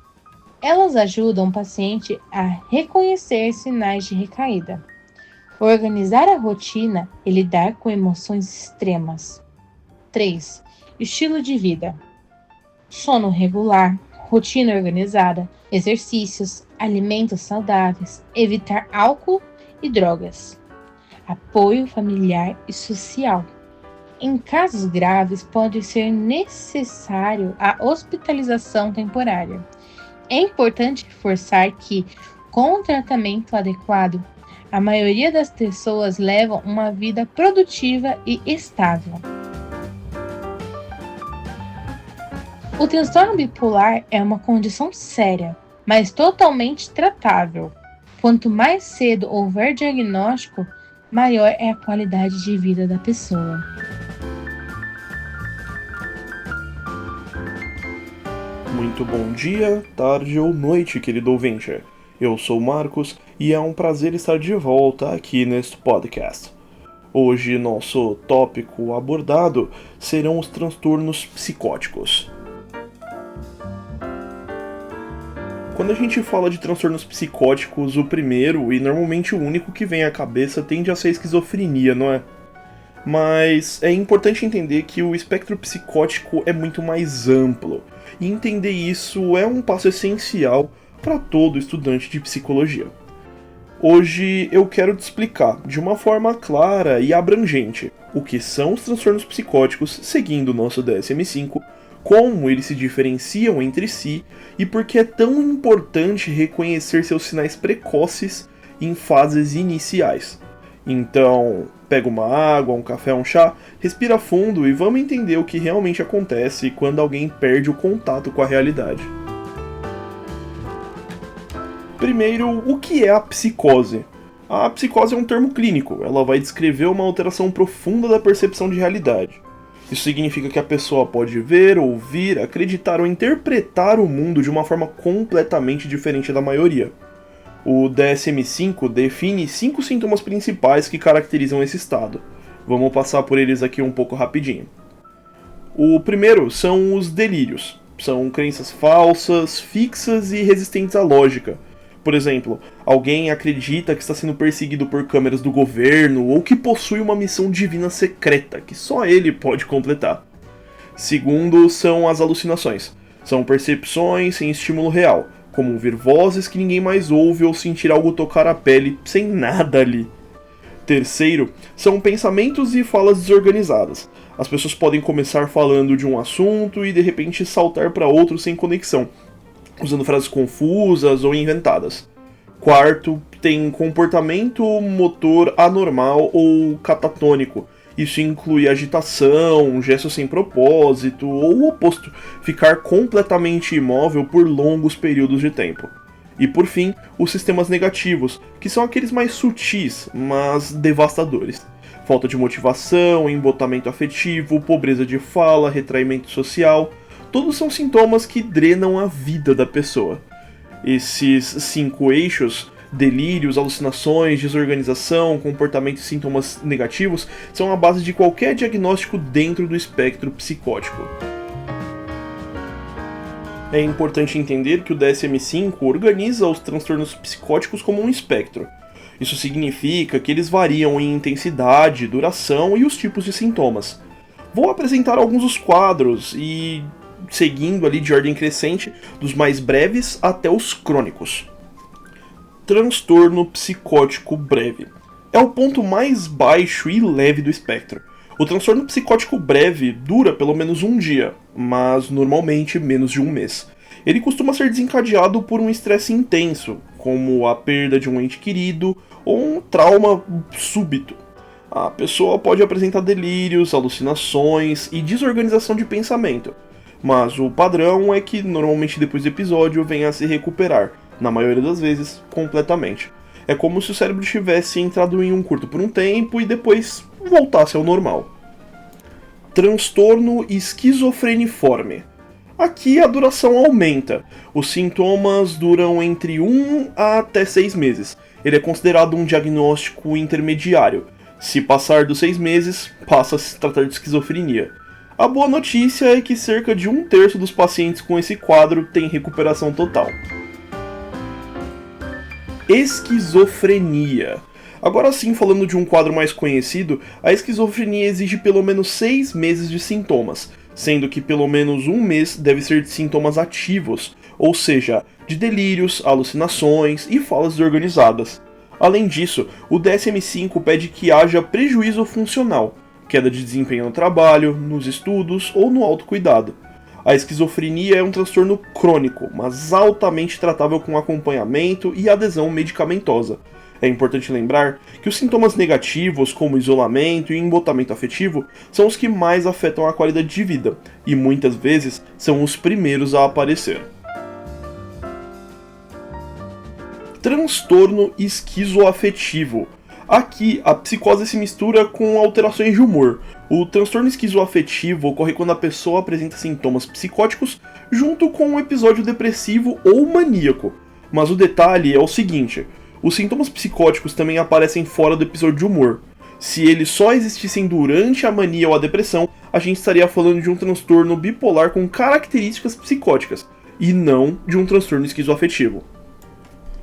Elas ajudam o paciente a reconhecer sinais de recaída, organizar a rotina e lidar com emoções extremas. 3. Estilo de vida. Sono regular, rotina organizada, exercícios, alimentos saudáveis, evitar álcool e drogas. Apoio familiar e social. Em casos graves, pode ser necessário a hospitalização temporária. É importante reforçar que, com o tratamento adequado, a maioria das pessoas levam uma vida produtiva e estável. O transtorno bipolar é uma condição séria, mas totalmente tratável. Quanto mais cedo houver diagnóstico, maior é a qualidade de vida da pessoa. Muito bom dia, tarde ou noite, querido ouvinte. Eu sou o Marcos e é um prazer estar de volta aqui neste podcast. Hoje nosso tópico abordado serão os transtornos psicóticos. Quando a gente fala de transtornos psicóticos, o primeiro e normalmente o único que vem à cabeça tende a ser a esquizofrenia, não é? Mas é importante entender que o espectro psicótico é muito mais amplo, e entender isso é um passo essencial para todo estudante de psicologia. Hoje eu quero te explicar, de uma forma clara e abrangente, o que são os transtornos psicóticos seguindo o nosso DSM-5, como eles se diferenciam entre si e por que é tão importante reconhecer seus sinais precoces em fases iniciais. Então, pega uma água, um café, um chá, respira fundo e vamos entender o que realmente acontece quando alguém perde o contato com a realidade. Primeiro, o que é a psicose? A psicose é um termo clínico, ela vai descrever uma alteração profunda da percepção de realidade. Isso significa que a pessoa pode ver, ouvir, acreditar ou interpretar o mundo de uma forma completamente diferente da maioria. O DSM-5 define 5 sintomas principais que caracterizam esse estado. Vamos passar por eles aqui um pouco rapidinho. O primeiro são os delírios. São crenças falsas, fixas e resistentes à lógica. Por exemplo, alguém acredita que está sendo perseguido por câmeras do governo ou que possui uma missão divina secreta que só ele pode completar. Segundo, são as alucinações. São percepções sem estímulo real, como ouvir vozes que ninguém mais ouve ou sentir algo tocar a pele sem nada ali. Terceiro, são pensamentos e falas desorganizadas. As pessoas podem começar falando de um assunto e de repente saltar para outro sem conexão, usando frases confusas ou inventadas. Quarto, tem comportamento motor anormal ou catatônico. Isso inclui agitação, gestos sem propósito ou o oposto, ficar completamente imóvel por longos períodos de tempo. E por fim, os sistemas negativos, que são aqueles mais sutis, mas devastadores. Falta de motivação, embotamento afetivo, pobreza de fala, retraimento social, todos são sintomas que drenam a vida da pessoa. Esses 5 eixos, delírios, alucinações, desorganização, comportamento e sintomas negativos, são a base de qualquer diagnóstico dentro do espectro psicótico. É importante entender que o DSM-5 organiza os transtornos psicóticos como um espectro. Isso significa que eles variam em intensidade, duração e os tipos de sintomas. Vou apresentar alguns dos quadros e seguindo ali de ordem crescente, dos mais breves até os crônicos. Transtorno psicótico breve. É o ponto mais baixo e leve do espectro. O transtorno psicótico breve dura pelo menos um dia, mas normalmente menos de um mês. Ele costuma ser desencadeado por um estresse intenso, como a perda de um ente querido ou um trauma súbito. A pessoa pode apresentar delírios, alucinações e desorganização de pensamento, mas o padrão é que normalmente depois do episódio venha a se recuperar, na maioria das vezes, completamente. É como se o cérebro tivesse entrado em um curto por um tempo e depois voltasse ao normal. Transtorno esquizofreniforme. Aqui a duração aumenta. Os sintomas duram entre 1 a até 6 meses. Ele é considerado um diagnóstico intermediário. Se passar dos 6 meses, passa a se tratar de esquizofrenia. A boa notícia é que cerca de 1/3 dos pacientes com esse quadro tem recuperação total. Esquizofrenia. Agora sim, falando de um quadro mais conhecido, a esquizofrenia exige pelo menos 6 meses de sintomas, sendo que pelo menos 1 mês deve ser de sintomas ativos, ou seja, de delírios, alucinações e falas desorganizadas. Além disso, o DSM-5 pede que haja prejuízo funcional, queda de desempenho no trabalho, nos estudos ou no autocuidado. A esquizofrenia é um transtorno crônico, mas altamente tratável com acompanhamento e adesão medicamentosa. É importante lembrar que os sintomas negativos, como isolamento e embotamento afetivo, são os que mais afetam a qualidade de vida, e muitas vezes são os primeiros a aparecer. Transtorno esquizoafetivo. Aqui, a psicose se mistura com alterações de humor. O transtorno esquizoafetivo ocorre quando a pessoa apresenta sintomas psicóticos junto com um episódio depressivo ou maníaco. Mas o detalhe é o seguinte: os sintomas psicóticos também aparecem fora do episódio de humor. Se eles só existissem durante a mania ou a depressão, a gente estaria falando de um transtorno bipolar com características psicóticas, e não de um transtorno esquizoafetivo.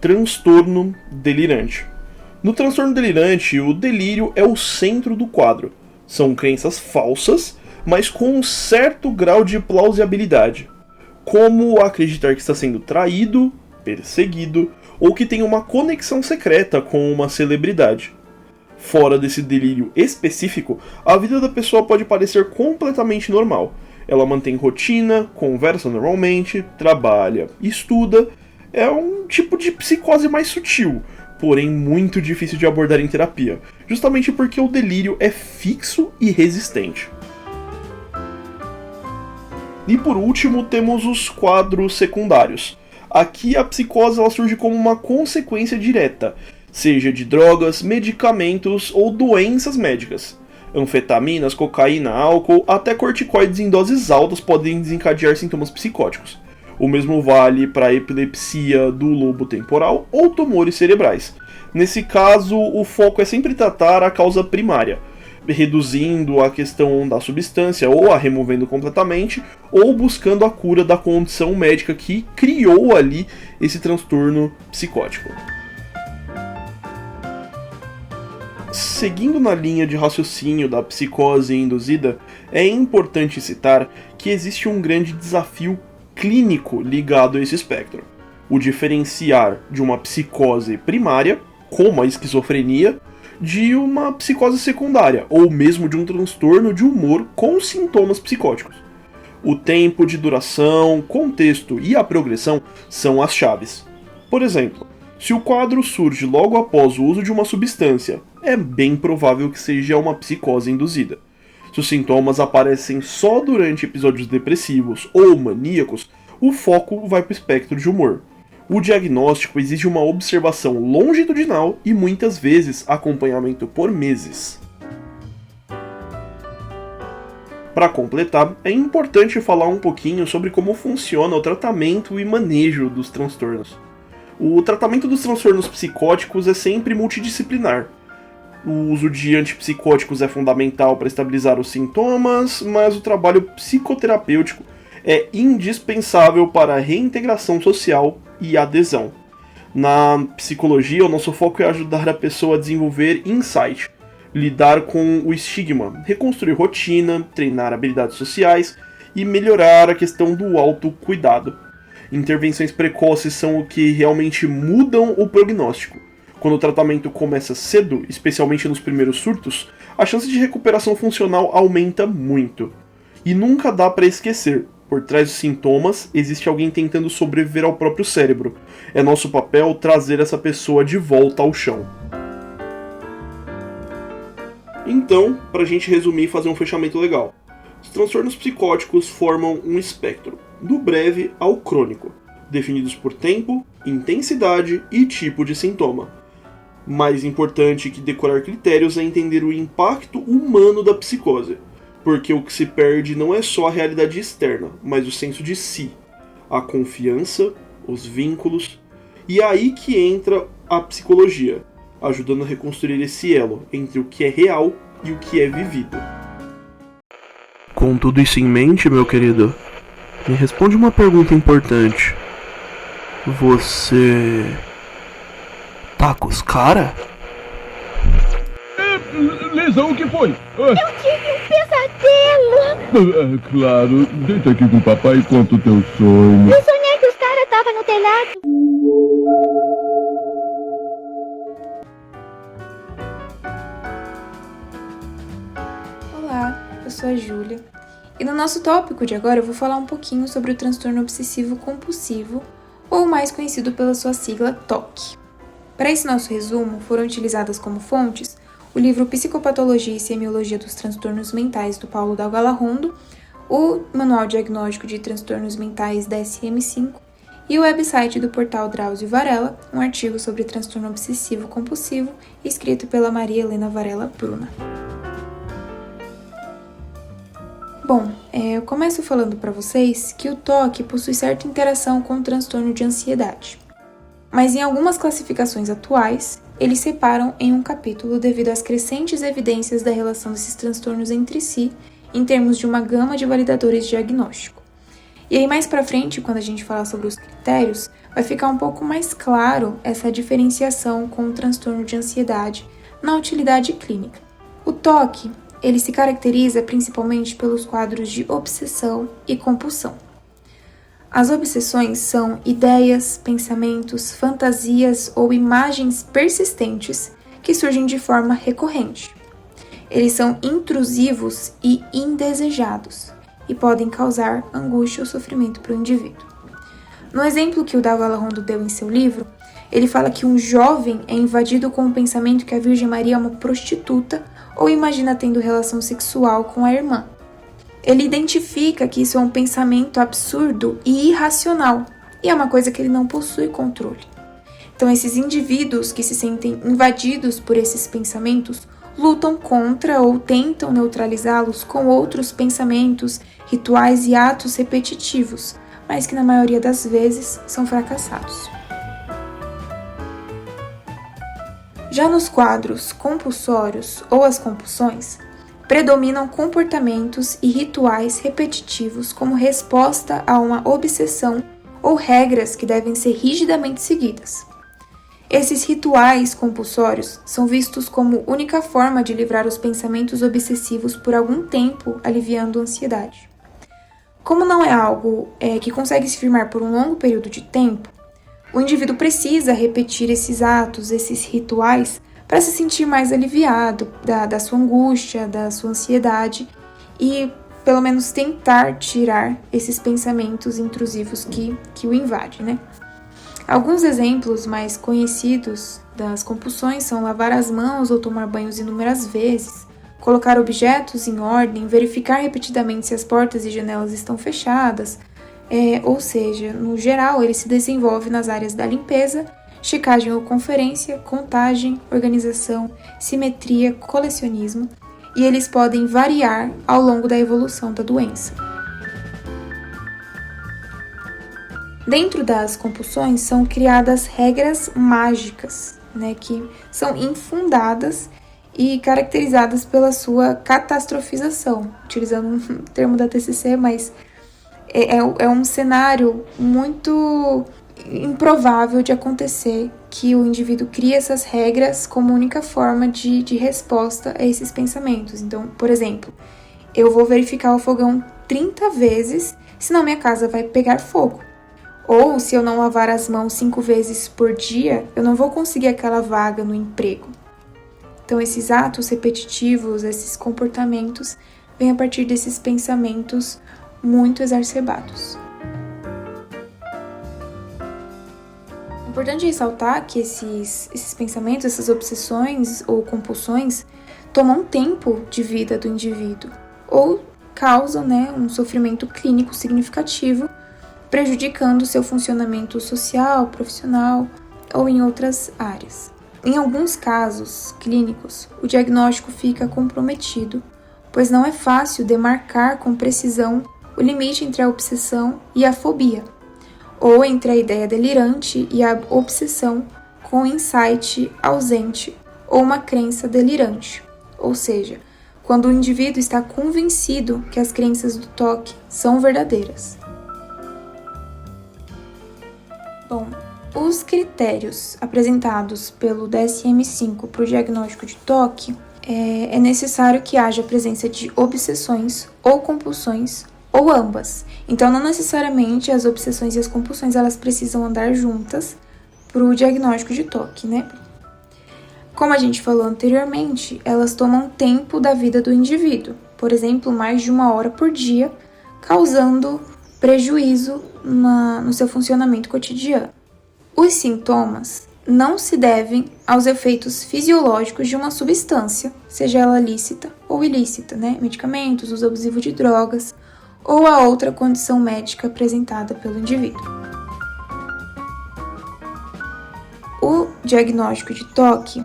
Transtorno delirante. No transtorno delirante, o delírio é o centro do quadro. São crenças falsas, mas com um certo grau de plausibilidade, como acreditar que está sendo traído, perseguido, ou que tem uma conexão secreta com uma celebridade. Fora desse delírio específico, a vida da pessoa pode parecer completamente normal. Ela mantém rotina, conversa normalmente, trabalha, estuda. É um tipo de psicose mais sutil, porém muito difícil de abordar em terapia, justamente porque o delírio é fixo e resistente. E por último, temos os quadros secundários. Aqui a psicose ela surge como uma consequência direta, seja de drogas, medicamentos ou doenças médicas. Anfetaminas, cocaína, álcool, até corticoides em doses altas podem desencadear sintomas psicóticos. O mesmo vale para a epilepsia do lobo temporal ou tumores cerebrais. Nesse caso, o foco é sempre tratar a causa primária, reduzindo a questão da substância ou a removendo completamente, ou buscando a cura da condição médica que criou ali esse transtorno psicótico. Seguindo na linha de raciocínio da psicose induzida, é importante citar que existe um grande desafio clínico ligado a esse espectro: o diferenciar de uma psicose primária, como a esquizofrenia, de uma psicose secundária, ou mesmo de um transtorno de humor com sintomas psicóticos. O tempo de duração, contexto e a progressão são as chaves. Por exemplo, se o quadro surge logo após o uso de uma substância, é bem provável que seja uma psicose induzida. Se os sintomas aparecem só durante episódios depressivos ou maníacos, o foco vai para o espectro de humor. O diagnóstico exige uma observação longitudinal e muitas vezes acompanhamento por meses. Para completar, é importante falar um pouquinho sobre como funciona o tratamento e manejo dos transtornos. O tratamento dos transtornos psicóticos é sempre multidisciplinar. O uso de antipsicóticos é fundamental para estabilizar os sintomas, mas o trabalho psicoterapêutico é indispensável para a reintegração social e adesão. Na psicologia, o nosso foco é ajudar a pessoa a desenvolver insight, lidar com o estigma, reconstruir rotina, treinar habilidades sociais e melhorar a questão do autocuidado. Intervenções precoces são o que realmente mudam o prognóstico. Quando o tratamento começa cedo, especialmente nos primeiros surtos, a chance de recuperação funcional aumenta muito. E nunca dá para esquecer, Por trás dos sintomas, existe alguém tentando sobreviver ao próprio cérebro. É nosso papel trazer essa pessoa de volta ao chão. Então, pra gente resumir e fazer um fechamento legal. Os transtornos psicóticos formam um espectro, do breve ao crônico, definidos por tempo, intensidade e tipo de sintoma. Mais importante que decorar critérios é entender o impacto humano da psicose, porque o que se perde não é só a realidade externa, mas o senso de si, a confiança, os vínculos, e é aí que entra a psicologia, ajudando a reconstruir esse elo entre o que é real e o que é vivido. Com tudo isso em mente, meu querido, me responde uma pergunta importante. Você tá com os cara? Lesão, o que foi? Eu tive um pesadelo! Claro, deita aqui com o papai e conta o teu sonho. Eu sonhei que os caras estavam no telhado. Olá, eu sou a Júlia. E no nosso tópico de agora eu vou falar um pouquinho sobre o transtorno obsessivo compulsivo, ou mais conhecido pela sua sigla TOC. Para esse nosso resumo, foram utilizadas como fontes o livro Psicopatologia e Semiologia dos Transtornos Mentais, do Paulo Dalgalarrondo, o Manual Diagnóstico de Transtornos Mentais DSM-5 e o website do portal Drauzio Varela, um artigo sobre transtorno obsessivo compulsivo, escrito pela Maria Helena Varela Bruna. Bom, eu começo falando para vocês que o TOC possui certa interação com o transtorno de ansiedade. Mas em algumas classificações atuais, eles separam em um capítulo devido às crescentes evidências da relação desses transtornos entre si, em termos de uma gama de validadores de diagnóstico. E aí mais pra frente, quando a gente falar sobre os critérios, vai ficar um pouco mais claro essa diferenciação com o transtorno de ansiedade na utilidade clínica. O TOC, ele se caracteriza principalmente pelos quadros de obsessão e compulsão. As obsessões são ideias, pensamentos, fantasias ou imagens persistentes que surgem de forma recorrente. Eles são intrusivos e indesejados e podem causar angústia ou sofrimento para o indivíduo. No exemplo que o Dalgalarrondo deu em seu livro, ele fala que um jovem é invadido com o pensamento que a Virgem Maria é uma prostituta ou imagina tendo relação sexual com a irmã. Ele identifica que isso é um pensamento absurdo e irracional, e é uma coisa que ele não possui controle. Então, esses indivíduos que se sentem invadidos por esses pensamentos lutam contra ou tentam neutralizá-los com outros pensamentos, rituais e atos repetitivos, mas que na maioria das vezes são fracassados. Já nos quadros compulsórios ou as compulsões, predominam comportamentos e rituais repetitivos como resposta a uma obsessão ou regras que devem ser rigidamente seguidas. Esses rituais compulsórios são vistos como única forma de livrar os pensamentos obsessivos por algum tempo, aliviando a ansiedade. Como não é algo que consegue se firmar por um longo período de tempo, o indivíduo precisa repetir esses atos, esses rituais, para se sentir mais aliviado da sua angústia, da sua ansiedade e, pelo menos, tentar tirar esses pensamentos intrusivos que o invadem, né? Alguns exemplos mais conhecidos das compulsões são lavar as mãos ou tomar banhos inúmeras vezes, colocar objetos em ordem, verificar repetidamente se as portas e janelas estão fechadas, ou seja, no geral, ele se desenvolve nas áreas da limpeza, checagem ou conferência, contagem, organização, simetria, colecionismo, e eles podem variar ao longo da evolução da doença. Dentro das compulsões são criadas regras mágicas, que são infundadas e caracterizadas pela sua catastrofização, utilizando um termo da TCC, mas é um cenário muito improvável de acontecer que o indivíduo cria essas regras como única forma de resposta a esses pensamentos. Então, por exemplo, eu vou verificar o fogão 30 vezes, senão minha casa vai pegar fogo. Ou se eu não lavar as mãos 5 vezes por dia, eu não vou conseguir aquela vaga no emprego. Então, esses atos repetitivos, esses comportamentos, vêm a partir desses pensamentos muito exacerbados. É importante ressaltar que esses pensamentos, essas obsessões ou compulsões tomam tempo de vida do indivíduo ou causam, um sofrimento clínico significativo, prejudicando seu funcionamento social, profissional ou em outras áreas. Em alguns casos clínicos, o diagnóstico fica comprometido, pois não é fácil demarcar com precisão o limite entre a obsessão e a fobia, ou entre a ideia delirante e a obsessão com insight ausente ou uma crença delirante, ou seja, quando o indivíduo está convencido que as crenças do toque são verdadeiras. Bom, os critérios apresentados pelo DSM-5 para o diagnóstico de toque é necessário que haja a presença de obsessões ou compulsões ou ambas. Então, não necessariamente as obsessões e as compulsões elas precisam andar juntas para o diagnóstico de toque, Como a gente falou anteriormente, elas tomam tempo da vida do indivíduo, por exemplo, mais de 1 hora por dia, causando prejuízo no seu funcionamento cotidiano. Os sintomas não se devem aos efeitos fisiológicos de uma substância, seja ela lícita ou ilícita, medicamentos, uso abusivo de drogas ou a outra condição médica apresentada pelo indivíduo. O diagnóstico de toque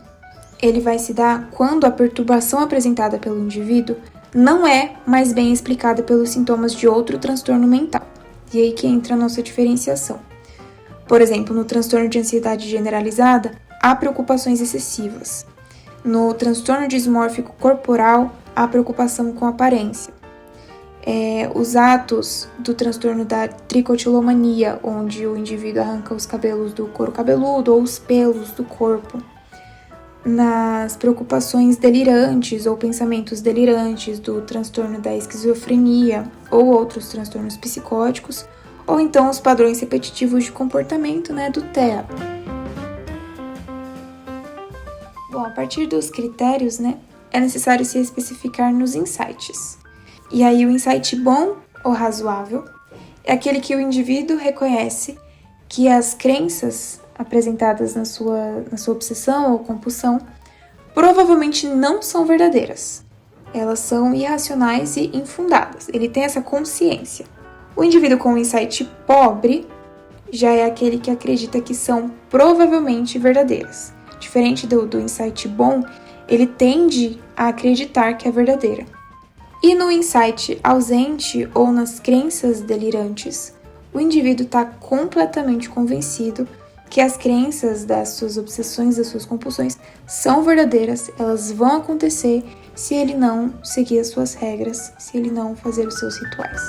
ele vai se dar quando a perturbação apresentada pelo indivíduo não é mais bem explicada pelos sintomas de outro transtorno mental. E aí que entra a nossa diferenciação. Por exemplo, no transtorno de ansiedade generalizada, há preocupações excessivas. No transtorno dismórfico corporal, há preocupação com a aparência. Os atos do transtorno da tricotilomania, onde o indivíduo arranca os cabelos do couro cabeludo ou os pelos do corpo. Nas preocupações delirantes ou pensamentos delirantes do transtorno da esquizofrenia ou outros transtornos psicóticos, ou então os padrões repetitivos de comportamento, do TEA. Bom, a partir dos critérios, é necessário se especificar nos insights. E aí o insight bom ou razoável é aquele que o indivíduo reconhece que as crenças apresentadas na sua obsessão ou compulsão provavelmente não são verdadeiras. Elas são irracionais e infundadas. Ele tem essa consciência. O indivíduo com insight pobre já é aquele que acredita que são provavelmente verdadeiras. Diferente do insight bom, ele tende a acreditar que é verdadeira. E no insight ausente ou nas crenças delirantes, o indivíduo está completamente convencido que as crenças das suas obsessões, das suas compulsões são verdadeiras, elas vão acontecer se ele não seguir as suas regras, se ele não fazer os seus rituais.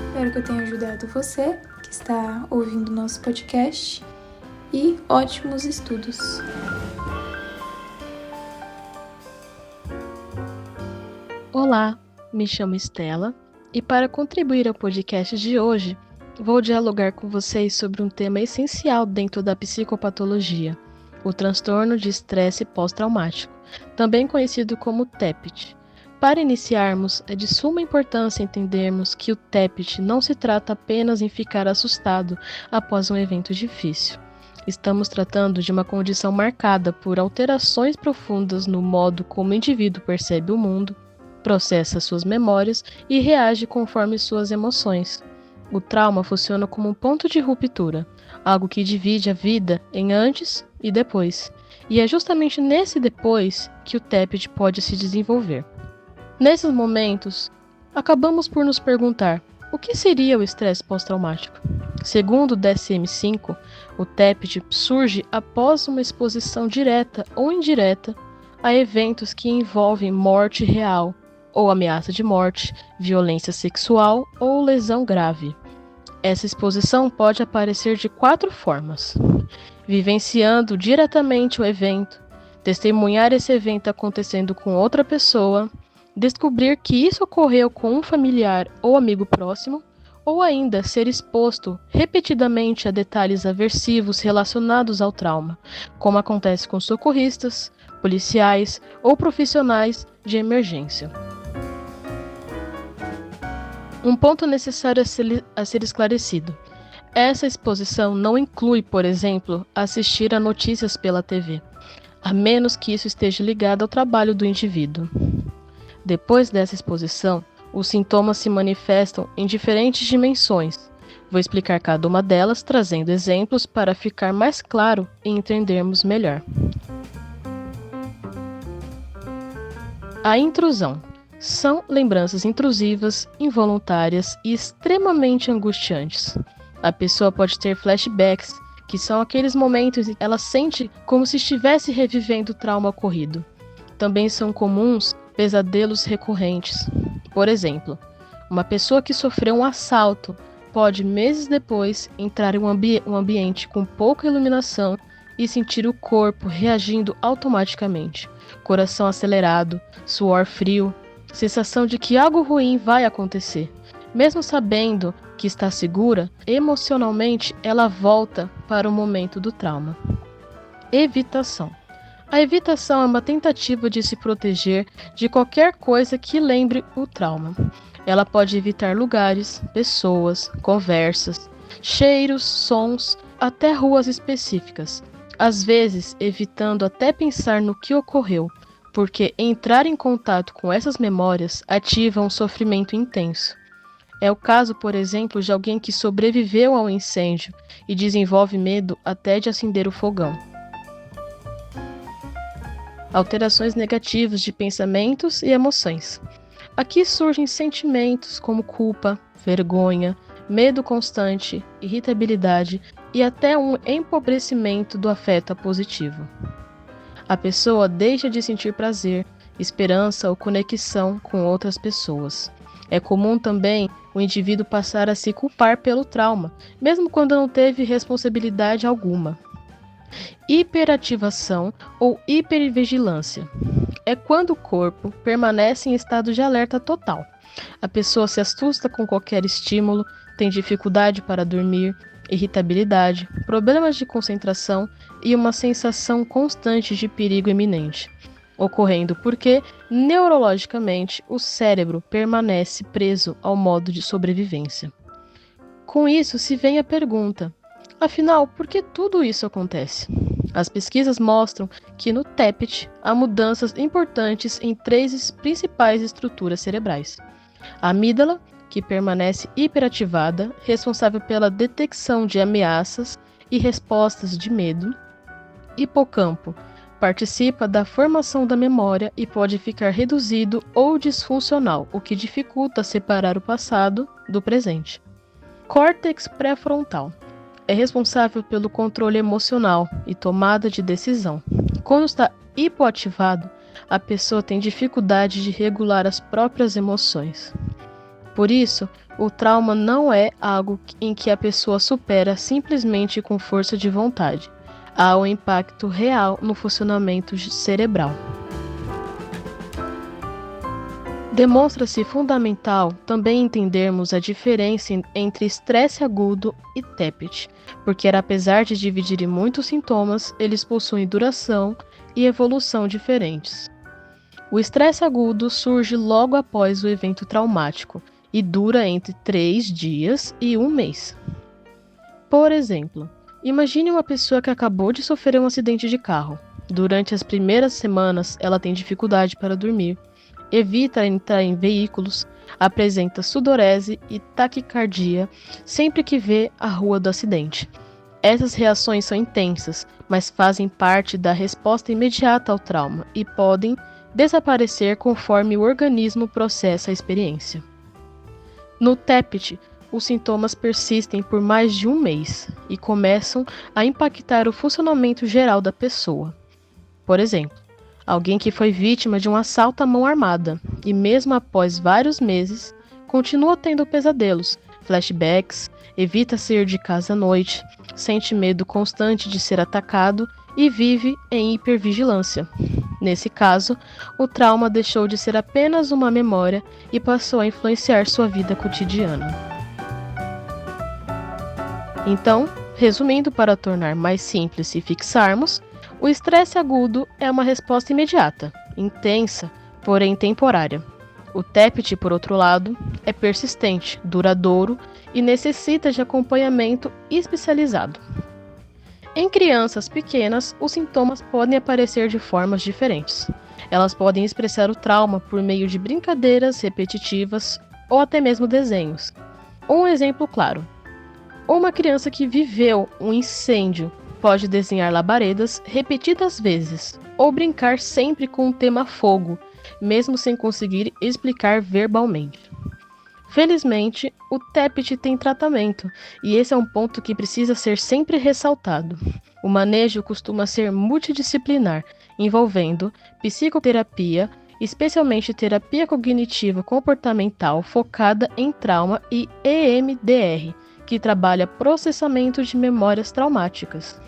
Espero que eu tenha ajudado você que está ouvindo o nosso podcast e ótimos estudos! Olá, me chamo Estela e para contribuir ao podcast de hoje, vou dialogar com vocês sobre um tema essencial dentro da psicopatologia, o transtorno de estresse pós-traumático, também conhecido como TEPT. Para iniciarmos, é de suma importância entendermos que o TEPT não se trata apenas em ficar assustado após um evento difícil. Estamos tratando de uma condição marcada por alterações profundas no modo como o indivíduo percebe o mundo, processa suas memórias e reage conforme suas emoções. O trauma funciona como um ponto de ruptura, algo que divide a vida em antes e depois. E é justamente nesse depois que o TEPT pode se desenvolver. Nesses momentos, acabamos por nos perguntar: o que seria o estresse pós-traumático? Segundo o DSM-5, o TEPT surge após uma exposição direta ou indireta a eventos que envolvem morte real, ou ameaça de morte, violência sexual ou lesão grave. Essa exposição pode aparecer de 4 formas: vivenciando diretamente o evento, testemunhar esse evento acontecendo com outra pessoa, descobrir que isso ocorreu com um familiar ou amigo próximo, ou ainda ser exposto repetidamente a detalhes aversivos relacionados ao trauma, como acontece com socorristas, policiais ou profissionais de emergência. Um ponto necessário a ser esclarecido. Essa exposição não inclui, por exemplo, assistir a notícias pela TV, a menos que isso esteja ligado ao trabalho do indivíduo. Depois dessa exposição, os sintomas se manifestam em diferentes dimensões. Vou explicar cada uma delas, trazendo exemplos para ficar mais claro e entendermos melhor. A intrusão. São lembranças intrusivas, involuntárias e extremamente angustiantes. A pessoa pode ter flashbacks, que são aqueles momentos em que ela sente como se estivesse revivendo o trauma ocorrido. Também são comuns pesadelos recorrentes. Por exemplo, uma pessoa que sofreu um assalto pode, meses depois, entrar em um ambiente com pouca iluminação e sentir o corpo reagindo automaticamente. Coração acelerado, suor frio, sensação de que algo ruim vai acontecer. Mesmo sabendo que está segura, emocionalmente ela volta para o momento do trauma. Evitação. A evitação é uma tentativa de se proteger de qualquer coisa que lembre o trauma. Ela pode evitar lugares, pessoas, conversas, cheiros, sons, até ruas específicas. Às vezes, evitando até pensar no que ocorreu, porque entrar em contato com essas memórias ativa um sofrimento intenso. É o caso, por exemplo, de alguém que sobreviveu ao incêndio e desenvolve medo até de acender o fogão. Alterações negativas de pensamentos e emoções. Aqui surgem sentimentos como culpa, vergonha, medo constante, irritabilidade e até um empobrecimento do afeto positivo. A pessoa deixa de sentir prazer, esperança ou conexão com outras pessoas. É comum também o indivíduo passar a se culpar pelo trauma, mesmo quando não teve responsabilidade alguma. Hiperativação ou hipervigilância. É quando o corpo permanece em estado de alerta total. A pessoa se assusta com qualquer estímulo, tem dificuldade para dormir, irritabilidade, problemas de concentração e uma sensação constante de perigo iminente, ocorrendo porque, neurologicamente, o cérebro permanece preso ao modo de sobrevivência. Com isso se vem a pergunta: afinal, por que tudo isso acontece? As pesquisas mostram que no TEPT há mudanças importantes em 3 principais estruturas cerebrais. A amígdala, que permanece hiperativada, responsável pela detecção de ameaças e respostas de medo. Hipocampo, participa da formação da memória e pode ficar reduzido ou disfuncional, o que dificulta separar o passado do presente. Córtex pré-frontal é responsável pelo controle emocional e tomada de decisão. Quando está hipoativado, a pessoa tem dificuldade de regular as próprias emoções. Por isso, o trauma não é algo em que a pessoa supera simplesmente com força de vontade. Há um impacto real no funcionamento cerebral. Demonstra-se fundamental também entendermos a diferença entre estresse agudo e TEPT, porque apesar de dividirem muitos sintomas, eles possuem duração e evolução diferentes. O estresse agudo surge logo após o evento traumático e dura entre 3 dias e 1 mês. Por exemplo, imagine uma pessoa que acabou de sofrer um acidente de carro. Durante as primeiras semanas, ela tem dificuldade para dormir, evita entrar em veículos, apresenta sudorese e taquicardia sempre que vê a rua do acidente. Essas reações são intensas, mas fazem parte da resposta imediata ao trauma e podem desaparecer conforme o organismo processa a experiência. No TEPT, os sintomas persistem por mais de 1 mês e começam a impactar o funcionamento geral da pessoa. Por exemplo, alguém que foi vítima de um assalto à mão armada e mesmo após vários meses, continua tendo pesadelos, flashbacks, evita sair de casa à noite, sente medo constante de ser atacado e vive em hipervigilância. Nesse caso, o trauma deixou de ser apenas uma memória e passou a influenciar sua vida cotidiana. Então, resumindo para tornar mais simples e fixarmos, o estresse agudo é uma resposta imediata, intensa, porém temporária. O TEPT, por outro lado, é persistente, duradouro e necessita de acompanhamento especializado. Em crianças pequenas, os sintomas podem aparecer de formas diferentes. Elas podem expressar o trauma por meio de brincadeiras repetitivas ou até mesmo desenhos. Um exemplo claro: uma criança que viveu um incêndio pode desenhar labaredas repetidas vezes ou brincar sempre com o tema fogo, mesmo sem conseguir explicar verbalmente. Felizmente, o TEPT tem tratamento, e esse é um ponto que precisa ser sempre ressaltado. O manejo costuma ser multidisciplinar, envolvendo psicoterapia, especialmente terapia cognitiva comportamental focada em trauma, e EMDR, que trabalha processamento de memórias traumáticas.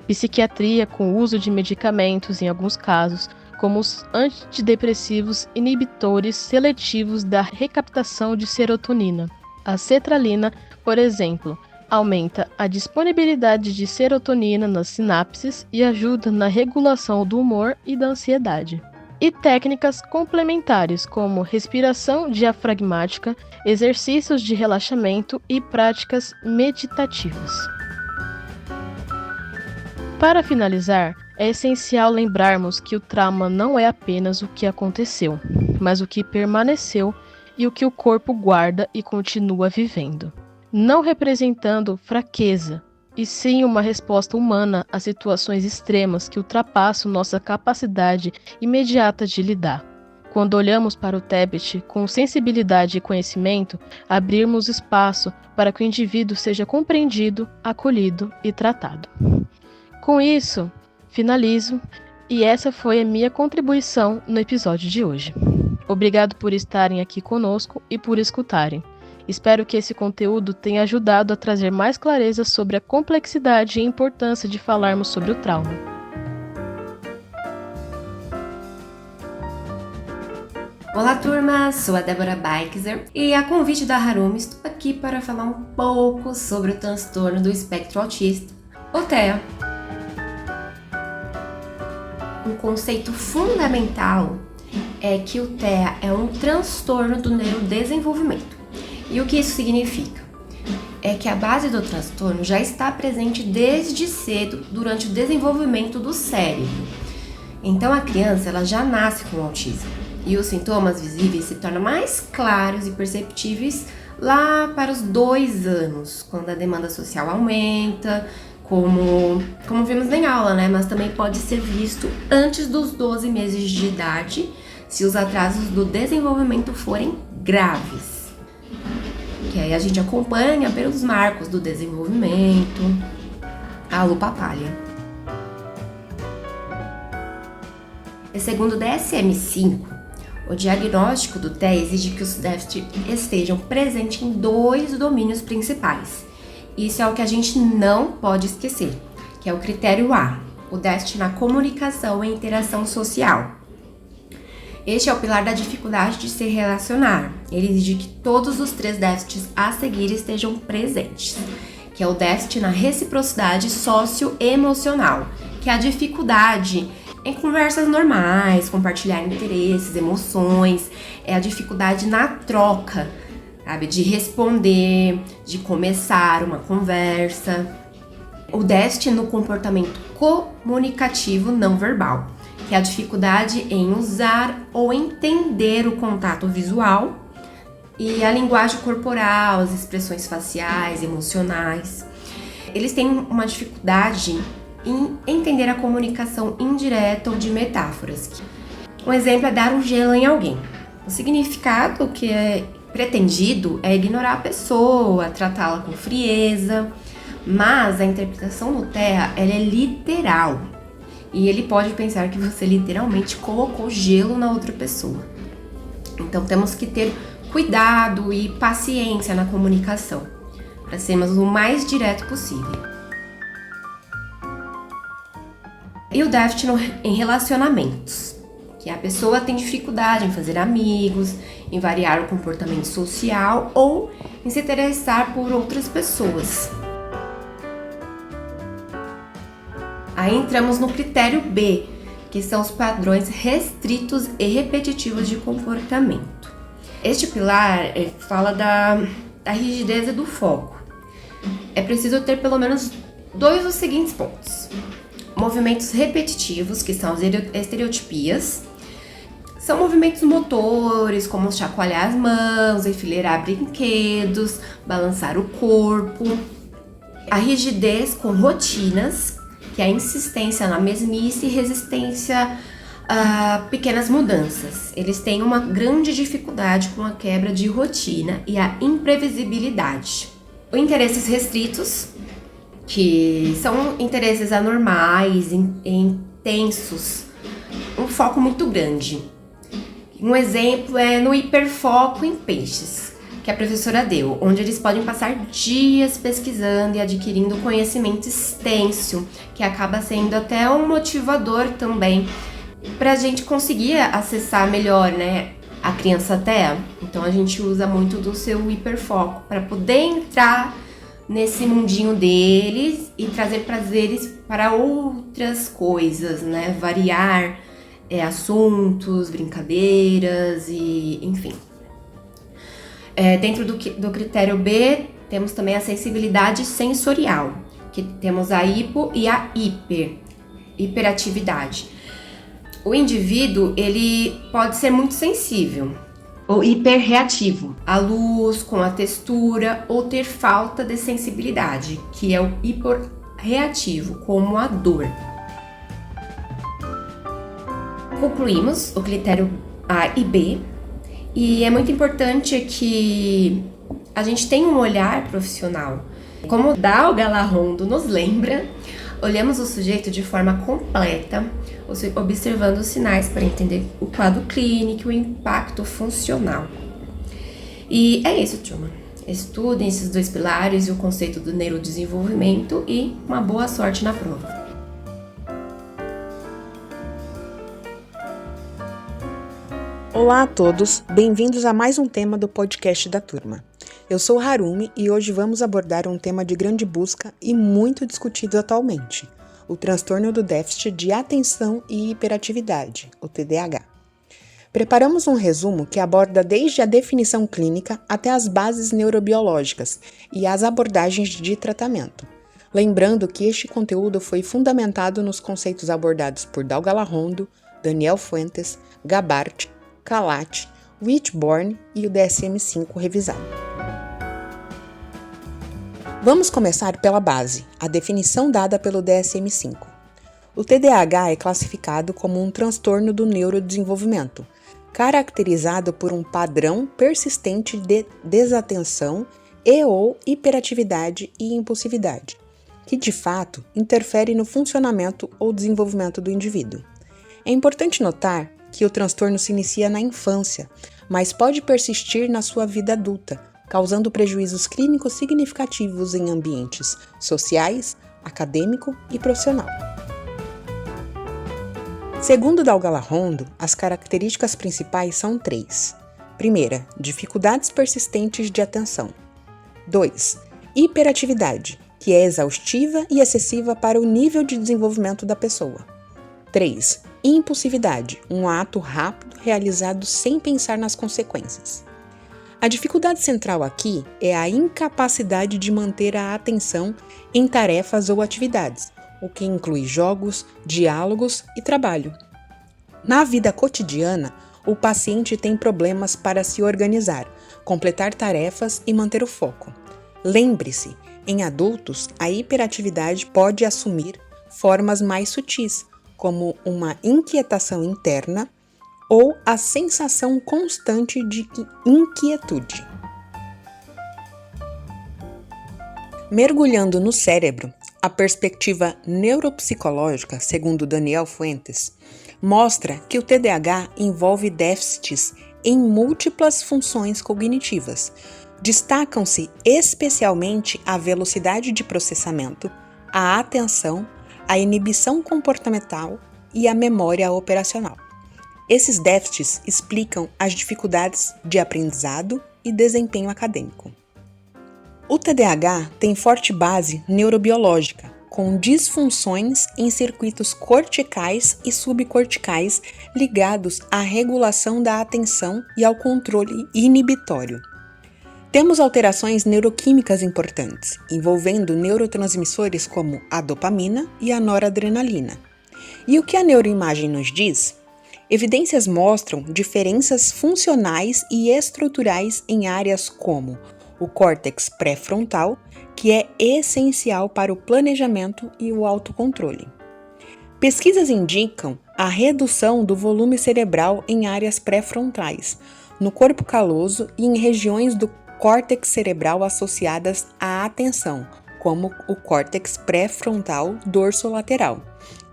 Psiquiatria com uso de medicamentos em alguns casos, como os antidepressivos inibitores seletivos da recaptação de serotonina. A cetralina, por exemplo, aumenta a disponibilidade de serotonina nas sinapses e ajuda na regulação do humor e da ansiedade. E técnicas complementares como respiração diafragmática, exercícios de relaxamento e práticas meditativas. Para finalizar, é essencial lembrarmos que o trauma não é apenas o que aconteceu, mas o que permaneceu e o que o corpo guarda e continua vivendo, não representando fraqueza, e sim uma resposta humana a situações extremas que ultrapassam nossa capacidade imediata de lidar. Quando olhamos para o TEPT com sensibilidade e conhecimento, abrirmos espaço para que o indivíduo seja compreendido, acolhido e tratado. Com isso, finalizo, e essa foi a minha contribuição no episódio de hoje. Obrigado por estarem aqui conosco e por escutarem. Espero que esse conteúdo tenha ajudado a trazer mais clareza sobre a complexidade e importância de falarmos sobre o trauma. Olá, turma! Sou a Débora Beixer e, a convite da Harumi, estou aqui para falar um pouco sobre o transtorno do espectro autista, ou TEA. Um conceito fundamental é que o TEA é um transtorno do neurodesenvolvimento. E o que isso significa? É que a base do transtorno já está presente desde cedo durante o desenvolvimento do cérebro. Então a criança ela já nasce com autismo e os sintomas visíveis se tornam mais claros e perceptíveis lá para os 2 anos, quando a demanda social aumenta, como vimos em aula, né? Mas também pode ser visto antes dos 12 meses de idade, se os atrasos do desenvolvimento forem graves. Que aí a gente acompanha pelos marcos do desenvolvimento, a lupa palha. E segundo o DSM-5, o diagnóstico do TEA exige que os déficits estejam presentes em 2 domínios principais. Isso é o que a gente não pode esquecer, que é o critério A, o déficit na comunicação e interação social. Este é o pilar da dificuldade de se relacionar. Ele exige que todos os 3 déficits a seguir estejam presentes, que é o déficit na reciprocidade socioemocional, que é a dificuldade em conversas normais, compartilhar interesses, emoções, é a dificuldade na troca, sabe, de responder, de começar uma conversa. O déficit no comportamento comunicativo não verbal, que é a dificuldade em usar ou entender o contato visual e a linguagem corporal, as expressões faciais, emocionais. Eles têm uma dificuldade em entender a comunicação indireta ou de metáforas. Um exemplo é dar um gelo em alguém. O significado que é pretendido é ignorar a pessoa, tratá-la com frieza, mas a interpretação no TEA ela é literal. E ele pode pensar que você literalmente colocou gelo na outra pessoa. Então temos que ter cuidado e paciência na comunicação, para sermos o mais direto possível. E o déficit em relacionamentos, que a pessoa tem dificuldade em fazer amigos, em variar o comportamento social ou em se interessar por outras pessoas. Aí entramos no critério B, que são os padrões restritos e repetitivos de comportamento. Este pilar fala da rigidez e do foco. É preciso ter pelo menos 2 dos seguintes pontos. Movimentos repetitivos, que são as estereotipias. São movimentos motores, como chacoalhar as mãos, enfileirar brinquedos, balançar o corpo. A rigidez com rotinas, que é a insistência na mesmice e resistência a pequenas mudanças. Eles têm uma grande dificuldade com a quebra de rotina e a imprevisibilidade. Os interesses restritos, que são interesses anormais, intensos, um foco muito grande. Um exemplo é no hiperfoco em peixes, que a professora deu, onde eles podem passar dias pesquisando e adquirindo conhecimento extenso, que acaba sendo até um motivador também para a gente conseguir acessar melhor, né, a criança até. Então a gente usa muito do seu hiperfoco para poder entrar nesse mundinho deles e trazer prazeres para outras coisas, né, variar assuntos, brincadeiras e enfim. Dentro do critério B, temos também a sensibilidade sensorial, que temos a hipo e a hiperatividade. O indivíduo, ele pode ser muito sensível ou hiperreativo à luz, com a textura, ou ter falta de sensibilidade, que é o hiporreativo, como a dor. Concluímos o critério A e B, e é muito importante que a gente tenha um olhar profissional. Como Dal Galarrondo nos lembra, olhamos o sujeito de forma completa, observando os sinais para entender o quadro clínico e o impacto funcional. E é isso, turma. Estudem esses 2 pilares e o conceito do neurodesenvolvimento e uma boa sorte na prova. Olá a todos, bem-vindos a mais um tema do podcast da turma. Eu sou Harumi e hoje vamos abordar um tema de grande busca e muito discutido atualmente, o transtorno do déficit de atenção e hiperatividade, o TDAH. Preparamos um resumo que aborda desde a definição clínica até as bases neurobiológicas e as abordagens de tratamento. Lembrando que este conteúdo foi fundamentado nos conceitos abordados por Dal Galarrondo, Daniel Fuentes, Gabart, Kalat, Whitborn e o DSM-5 revisado. Vamos começar pela base, a definição dada pelo DSM-5. O TDAH é classificado como um transtorno do neurodesenvolvimento, caracterizado por um padrão persistente de desatenção e/ou hiperatividade e impulsividade, que de fato interfere no funcionamento ou desenvolvimento do indivíduo. É importante notar que o transtorno se inicia na infância, mas pode persistir na sua vida adulta, causando prejuízos clínicos significativos em ambientes sociais, acadêmico e profissional. Segundo Dal Galarrondo, as características principais são 3. Primeira, dificuldades persistentes de atenção. 2. Hiperatividade, que é exaustiva e excessiva para o nível de desenvolvimento da pessoa. 3. Impulsividade, um ato rápido realizado sem pensar nas consequências. A dificuldade central aqui é a incapacidade de manter a atenção em tarefas ou atividades, o que inclui jogos, diálogos e trabalho. Na vida cotidiana, o paciente tem problemas para se organizar, completar tarefas e manter o foco. Lembre-se, em adultos, a hiperatividade pode assumir formas mais sutis, como uma inquietação interna ou a sensação constante de inquietude. Mergulhando no cérebro, a perspectiva neuropsicológica, segundo Daniel Fuentes, mostra que o TDAH envolve déficits em múltiplas funções cognitivas. Destacam-se especialmente a velocidade de processamento, a atenção, a inibição comportamental e a memória operacional. Esses déficits explicam as dificuldades de aprendizado e desempenho acadêmico. O TDAH tem forte base neurobiológica, com disfunções em circuitos corticais e subcorticais ligados à regulação da atenção e ao controle inibitório. Temos alterações neuroquímicas importantes, envolvendo neurotransmissores como a dopamina e a noradrenalina. E o que a neuroimagem nos diz? Evidências mostram diferenças funcionais e estruturais em áreas como o córtex pré-frontal, que é essencial para o planejamento e o autocontrole. Pesquisas indicam a redução do volume cerebral em áreas pré-frontais, no corpo caloso e em regiões do córtex cerebral associadas à atenção, como o córtex pré-frontal dorsolateral.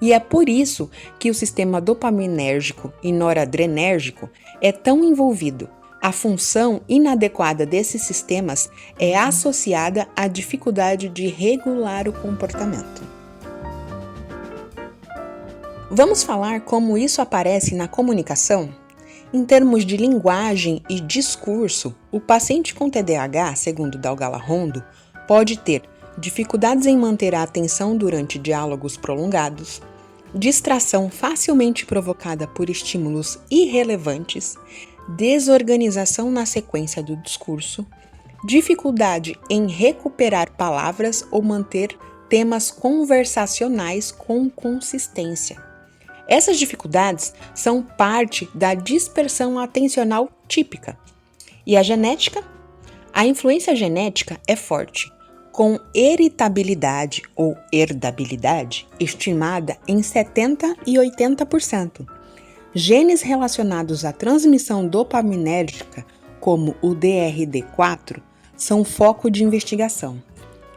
E é por isso que o sistema dopaminérgico e noradrenérgico é tão envolvido. A função inadequada desses sistemas é associada à dificuldade de regular o comportamento. Vamos falar como isso aparece na comunicação? Em termos de linguagem e discurso, o paciente com TDAH, segundo Dalgala Rondo, pode ter dificuldades em manter a atenção durante diálogos prolongados, distração facilmente provocada por estímulos irrelevantes, desorganização na sequência do discurso, dificuldade em recuperar palavras ou manter temas conversacionais com consistência. Essas dificuldades são parte da dispersão atencional típica. E a genética? A influência genética é forte, com heritabilidade ou herdabilidade estimada em 70% e 80%. Genes relacionados à transmissão dopaminérgica, como o DRD4, são foco de investigação.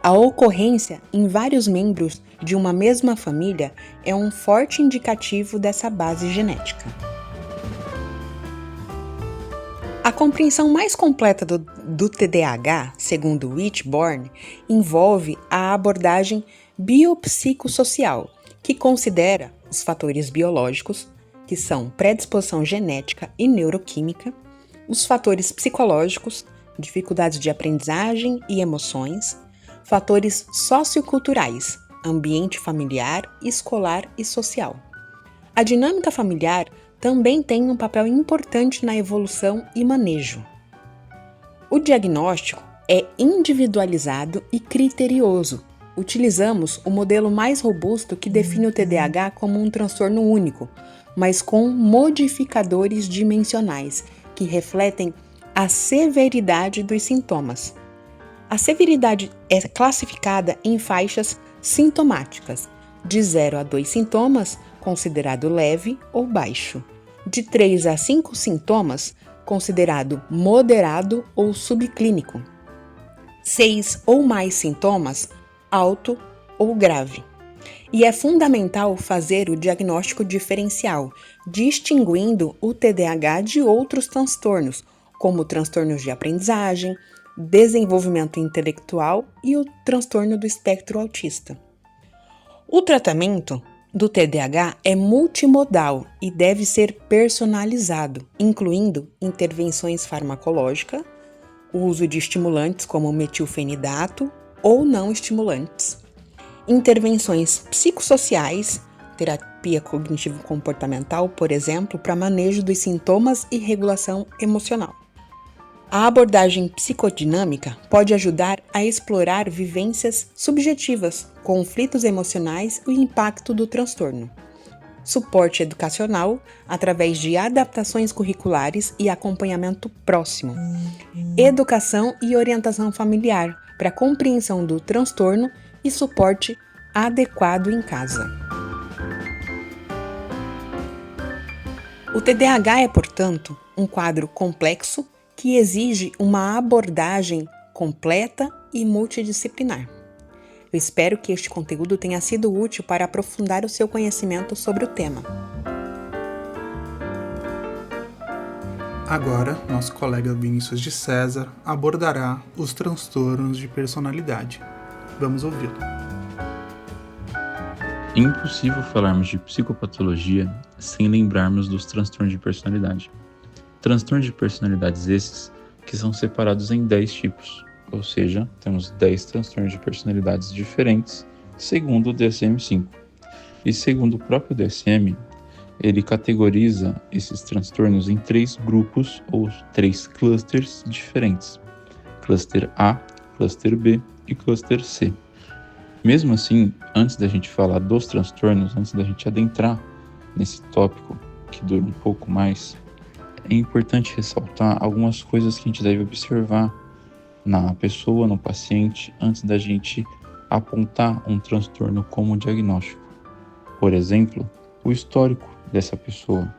A ocorrência em vários membros de uma mesma família é um forte indicativo dessa base genética. A compreensão mais completa do TDAH, segundo Whitbourne, envolve a abordagem biopsicossocial, que considera os fatores biológicos, que são predisposição genética e neuroquímica, os fatores psicológicos, dificuldades de aprendizagem e emoções, fatores socioculturais, ambiente familiar, escolar e social. A dinâmica familiar também tem um papel importante na evolução e manejo. O diagnóstico é individualizado e criterioso. Utilizamos o modelo mais robusto que define o TDAH como um transtorno único, mas com modificadores dimensionais que refletem a severidade dos sintomas. A severidade é classificada em faixas sintomáticas, de 0 a 2 sintomas, considerado leve ou baixo, de 3 a 5 sintomas, considerado moderado ou subclínico, 6 ou mais sintomas, alto ou grave. E é fundamental fazer o diagnóstico diferencial, distinguindo o TDAH de outros transtornos, como transtornos de aprendizagem, desenvolvimento intelectual e o transtorno do espectro autista. O tratamento do TDAH é multimodal e deve ser personalizado, incluindo intervenções farmacológicas, o uso de estimulantes como metilfenidato ou não estimulantes, intervenções psicossociais, terapia cognitivo-comportamental, por exemplo, para manejo dos sintomas e regulação emocional. A abordagem psicodinâmica pode ajudar a explorar vivências subjetivas, conflitos emocionais e o impacto do transtorno. Suporte educacional através de adaptações curriculares e acompanhamento próximo. Educação e orientação familiar para compreensão do transtorno e suporte adequado em casa. O TDAH é, portanto, um quadro complexo que exige uma abordagem completa e multidisciplinar. Eu espero que este conteúdo tenha sido útil para aprofundar o seu conhecimento sobre o tema. Agora, nosso colega Vinícius de César abordará os transtornos de personalidade. Vamos ouvi-lo. É impossível falarmos de psicopatologia sem lembrarmos dos transtornos de personalidade. Transtornos de personalidades esses que são separados em 10 tipos, ou seja, temos 10 transtornos de personalidades diferentes segundo o DSM-5. E segundo o próprio DSM, ele categoriza esses transtornos em 3 grupos ou 3 clusters diferentes. Cluster A, Cluster B e Cluster C. Mesmo assim, antes da gente falar dos transtornos, antes da gente adentrar nesse tópico que dura um pouco mais, é importante ressaltar algumas coisas que a gente deve observar na pessoa, no paciente, antes da gente apontar um transtorno como diagnóstico. Por exemplo, o histórico dessa pessoa.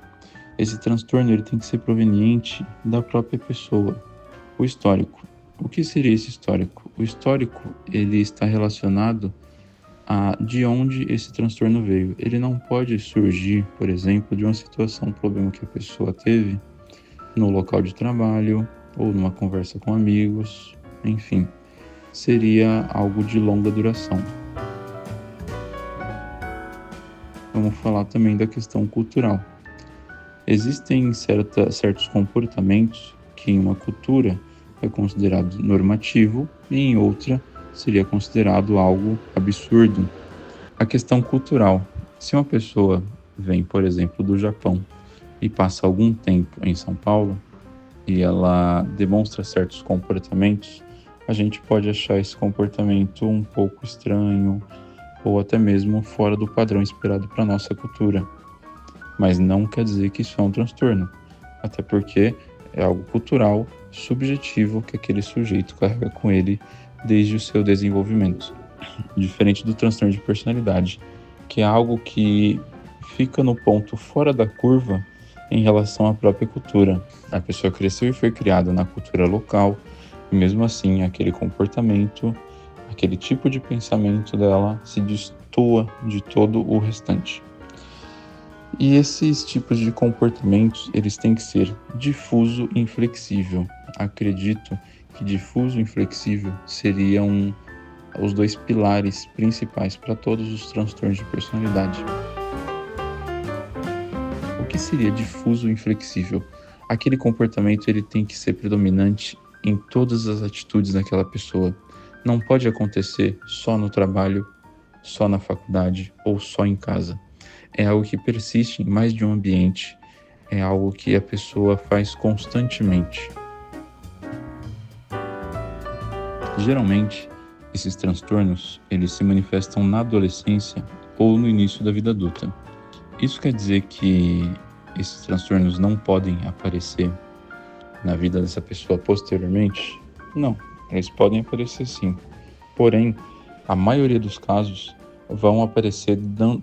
Esse transtorno ele tem que ser proveniente da própria pessoa. O histórico. O que seria esse histórico? O histórico ele está relacionado a de onde esse transtorno veio. Ele não pode surgir, por exemplo, de uma situação, um problema que a pessoa teve no local de trabalho ou numa conversa com amigos, enfim, seria algo de longa duração. Vamos falar também da questão cultural. Existem certos comportamentos que em uma cultura é considerado normativo e em outra seria considerado algo absurdo. A questão cultural. Se uma pessoa vem, por exemplo, do Japão e passa algum tempo em São Paulo e ela demonstra certos comportamentos, a gente pode achar esse comportamento um pouco estranho ou até mesmo fora do padrão esperado para a nossa cultura. Mas não quer dizer que isso é um transtorno, até porque é algo cultural, subjetivo que aquele sujeito carrega com ele desde o seu desenvolvimento. Diferente do transtorno de personalidade, que é algo que fica no ponto fora da curva em relação à própria cultura. A pessoa cresceu e foi criada na cultura local, e mesmo assim aquele comportamento, aquele tipo de pensamento dela se destoa de todo o restante. E esses tipos de comportamentos, eles têm que ser difuso e inflexível. Acredito que difuso e inflexível seriam os 2 pilares principais para todos os transtornos de personalidade. O que seria difuso e inflexível? Aquele comportamento ele tem que ser predominante em todas as atitudes daquela pessoa. Não pode acontecer só no trabalho, só na faculdade ou só em casa. É algo que persiste em mais de um ambiente, é algo que a pessoa faz constantemente. Geralmente, esses transtornos, eles se manifestam na adolescência ou no início da vida adulta. Isso quer dizer que esses transtornos não podem aparecer na vida dessa pessoa posteriormente? Não, eles podem aparecer sim. Porém, a maioria dos casos vão aparecer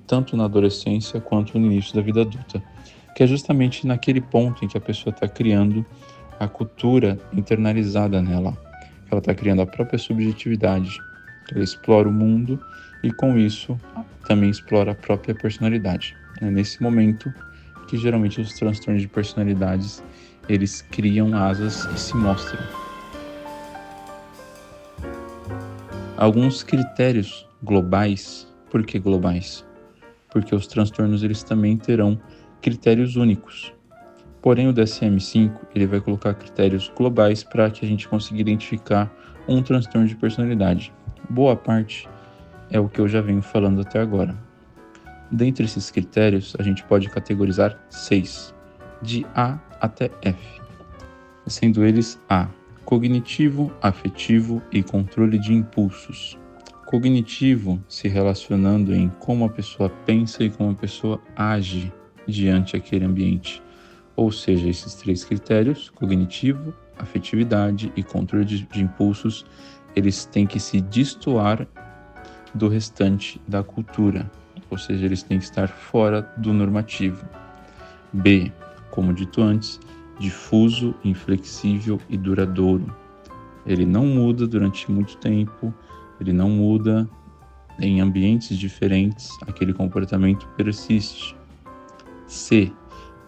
tanto na adolescência quanto no início da vida adulta, que é justamente naquele ponto em que a pessoa está criando a cultura internalizada nela. Ela está criando a própria subjetividade. Ela explora o mundo e, com isso, também explora a própria personalidade. É nesse momento que, geralmente, os transtornos de personalidades, eles criam asas e se mostram. Alguns critérios globais. Por que globais? Porque os transtornos eles também terão critérios únicos. Porém, o DSM-5 ele vai colocar critérios globais para que a gente consiga identificar um transtorno de personalidade. Boa parte é o que eu já venho falando até agora. Dentre esses critérios, a gente pode categorizar 6, de A até F, sendo eles A, cognitivo, afetivo e controle de impulsos. Cognitivo se relacionando em como a pessoa pensa e como a pessoa age diante daquele ambiente. Ou seja, esses 3 critérios, cognitivo, afetividade e controle de impulsos, eles têm que se destoar do restante da cultura. Ou seja, eles têm que estar fora do normativo. B, como dito antes, difuso, inflexível e duradouro. Ele não muda durante muito tempo, ele não muda em ambientes diferentes, aquele comportamento persiste. C,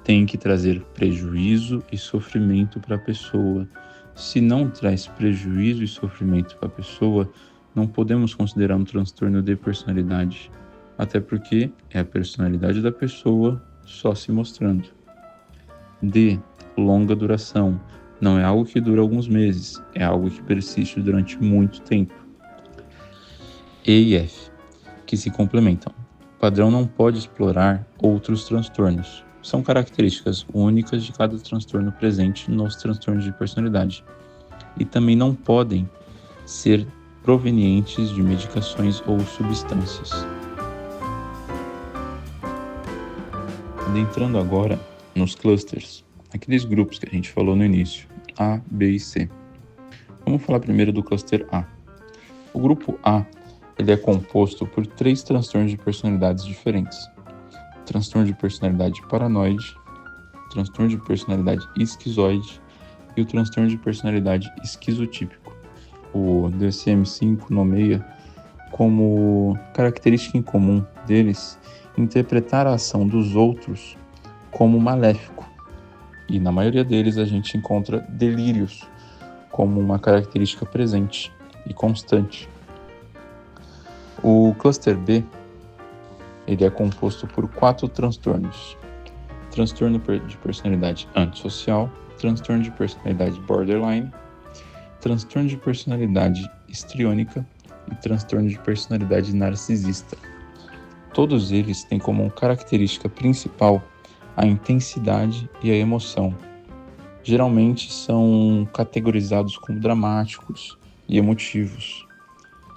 tem que trazer prejuízo e sofrimento para a pessoa. Se não traz prejuízo e sofrimento para a pessoa, não podemos considerar um transtorno de personalidade, até porque é a personalidade da pessoa só se mostrando. D, longa duração. Não é algo que dura alguns meses, é algo que persiste durante muito tempo. E e F, que se complementam. O padrão não pode explorar outros transtornos. São características únicas de cada transtorno presente nos transtornos de personalidade e também não podem ser provenientes de medicações ou substâncias. Adentrando agora nos clusters, aqueles grupos que a gente falou no início, A, B e C. Vamos falar primeiro do cluster A. O grupo A ele é composto por 3 transtornos de personalidades diferentes. Transtorno de personalidade paranoide, transtorno de personalidade esquizoide e o transtorno de personalidade esquizotípico. O DSM-5 nomeia como característica em comum deles interpretar a ação dos outros como maléfico. E na maioria deles a gente encontra delírios como uma característica presente e constante. O cluster B ele é composto por 4 transtornos. Transtorno de personalidade antissocial, transtorno de personalidade borderline, transtorno de personalidade histriônica e transtorno de personalidade narcisista. Todos eles têm como característica principal a intensidade e a emoção. Geralmente são categorizados como dramáticos e emotivos.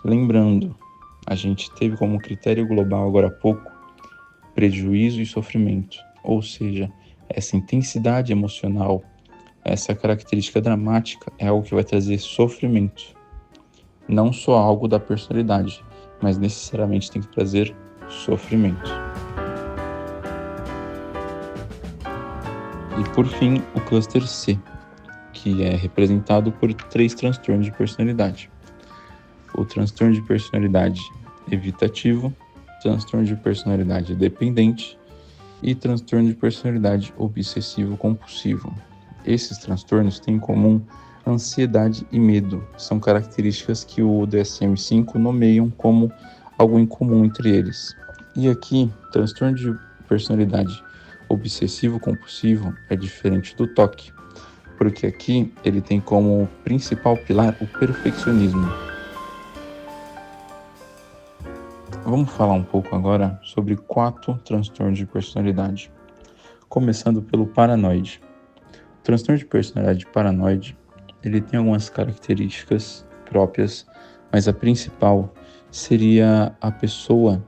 Lembrando, a gente teve como critério global agora há pouco prejuízo e sofrimento, ou seja, essa intensidade emocional, essa característica dramática é algo que vai trazer sofrimento. Não só algo da personalidade, mas necessariamente tem que trazer sofrimento. E por fim, o cluster C, que é representado por 3 transtornos de personalidade. O transtorno de personalidade evitativo, transtorno de personalidade dependente e transtorno de personalidade obsessivo-compulsivo. Esses transtornos têm em comum ansiedade e medo. São características que o DSM-5 nomeiam como algo em comum entre eles. E aqui, transtorno de personalidade obsessivo-compulsivo é diferente do TOC, porque aqui ele tem como principal pilar o perfeccionismo. Vamos falar um pouco agora sobre 4 transtornos de personalidade, começando pelo paranoide. O transtorno de personalidade paranoide, ele tem algumas características próprias, mas a principal seria a pessoa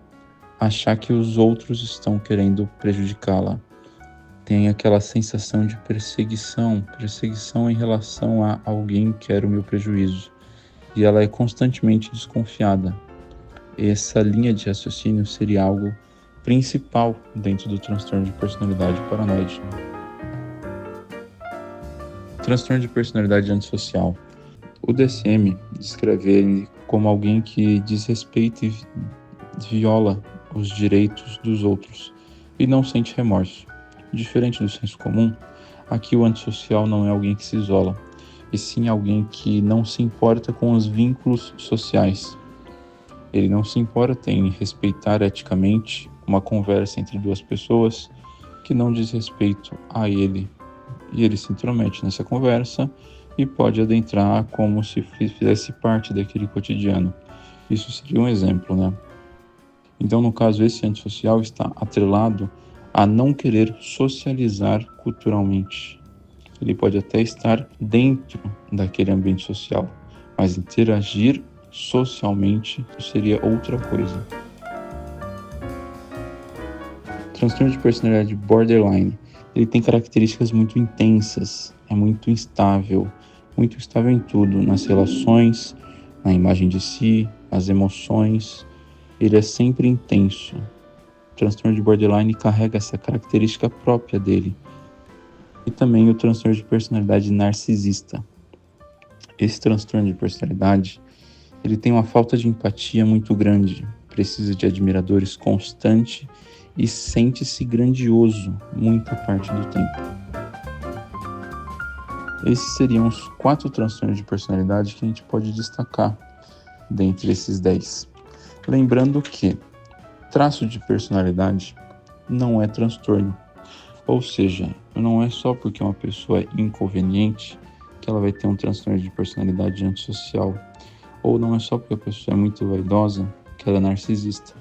achar que os outros estão querendo prejudicá-la. Tem aquela sensação de perseguição em relação a alguém que quer o meu prejuízo, e ela é constantemente desconfiada. Essa linha de raciocínio seria algo principal dentro do transtorno de personalidade paranoide. Transtorno de personalidade antissocial. O DSM descreve ele como alguém que desrespeita e viola os direitos dos outros e não sente remorso. Diferente do senso comum, aqui o antissocial não é alguém que se isola, e sim alguém que não se importa com os vínculos sociais. Ele não se importa em respeitar eticamente uma conversa entre 2 pessoas que não diz respeito a ele. E ele se intromete nessa conversa e pode adentrar como se fizesse parte daquele cotidiano. Isso seria um exemplo, né? Então, no caso, esse antissocial está atrelado a não querer socializar culturalmente. Ele pode até estar dentro daquele ambiente social, mas interagir socialmente seria outra coisa. Transtorno de personalidade borderline. Ele tem características muito intensas, é muito instável em tudo, nas relações, na imagem de si, nas emoções. Ele é sempre intenso. O transtorno de borderline carrega essa característica própria dele. E também o transtorno de personalidade narcisista. Esse transtorno de personalidade, ele tem uma falta de empatia muito grande, precisa de admiradores constante e sente-se grandioso muita parte do tempo. Esses seriam os 4 transtornos de personalidade que a gente pode destacar dentre esses 10. Lembrando que traço de personalidade não é transtorno, ou seja, não é só porque uma pessoa é inconveniente que ela vai ter um transtorno de personalidade antissocial, ou não é só porque a pessoa é muito vaidosa que ela é narcisista.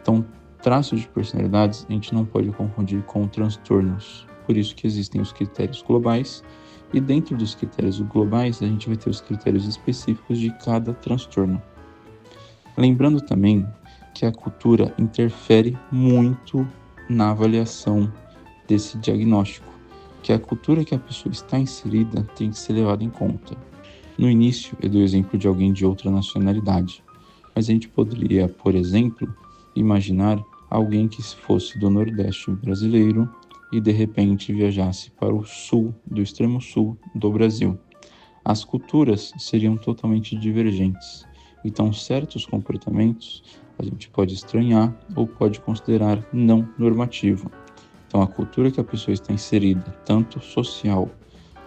Então, traços de personalidades a gente não pode confundir com transtornos. Por isso que existem os critérios globais, e dentro dos critérios globais a gente vai ter os critérios específicos de cada transtorno. Lembrando também que a cultura interfere muito na avaliação desse diagnóstico, que a cultura que a pessoa está inserida tem que ser levada em conta. No início, eu dei o exemplo de alguém de outra nacionalidade, mas a gente poderia, por exemplo, imaginar alguém que fosse do Nordeste brasileiro e de repente viajasse para o sul, do extremo sul do Brasil. As culturas seriam totalmente divergentes, então certos comportamentos a gente pode estranhar ou pode considerar não normativo. Então a cultura que a pessoa está inserida, tanto social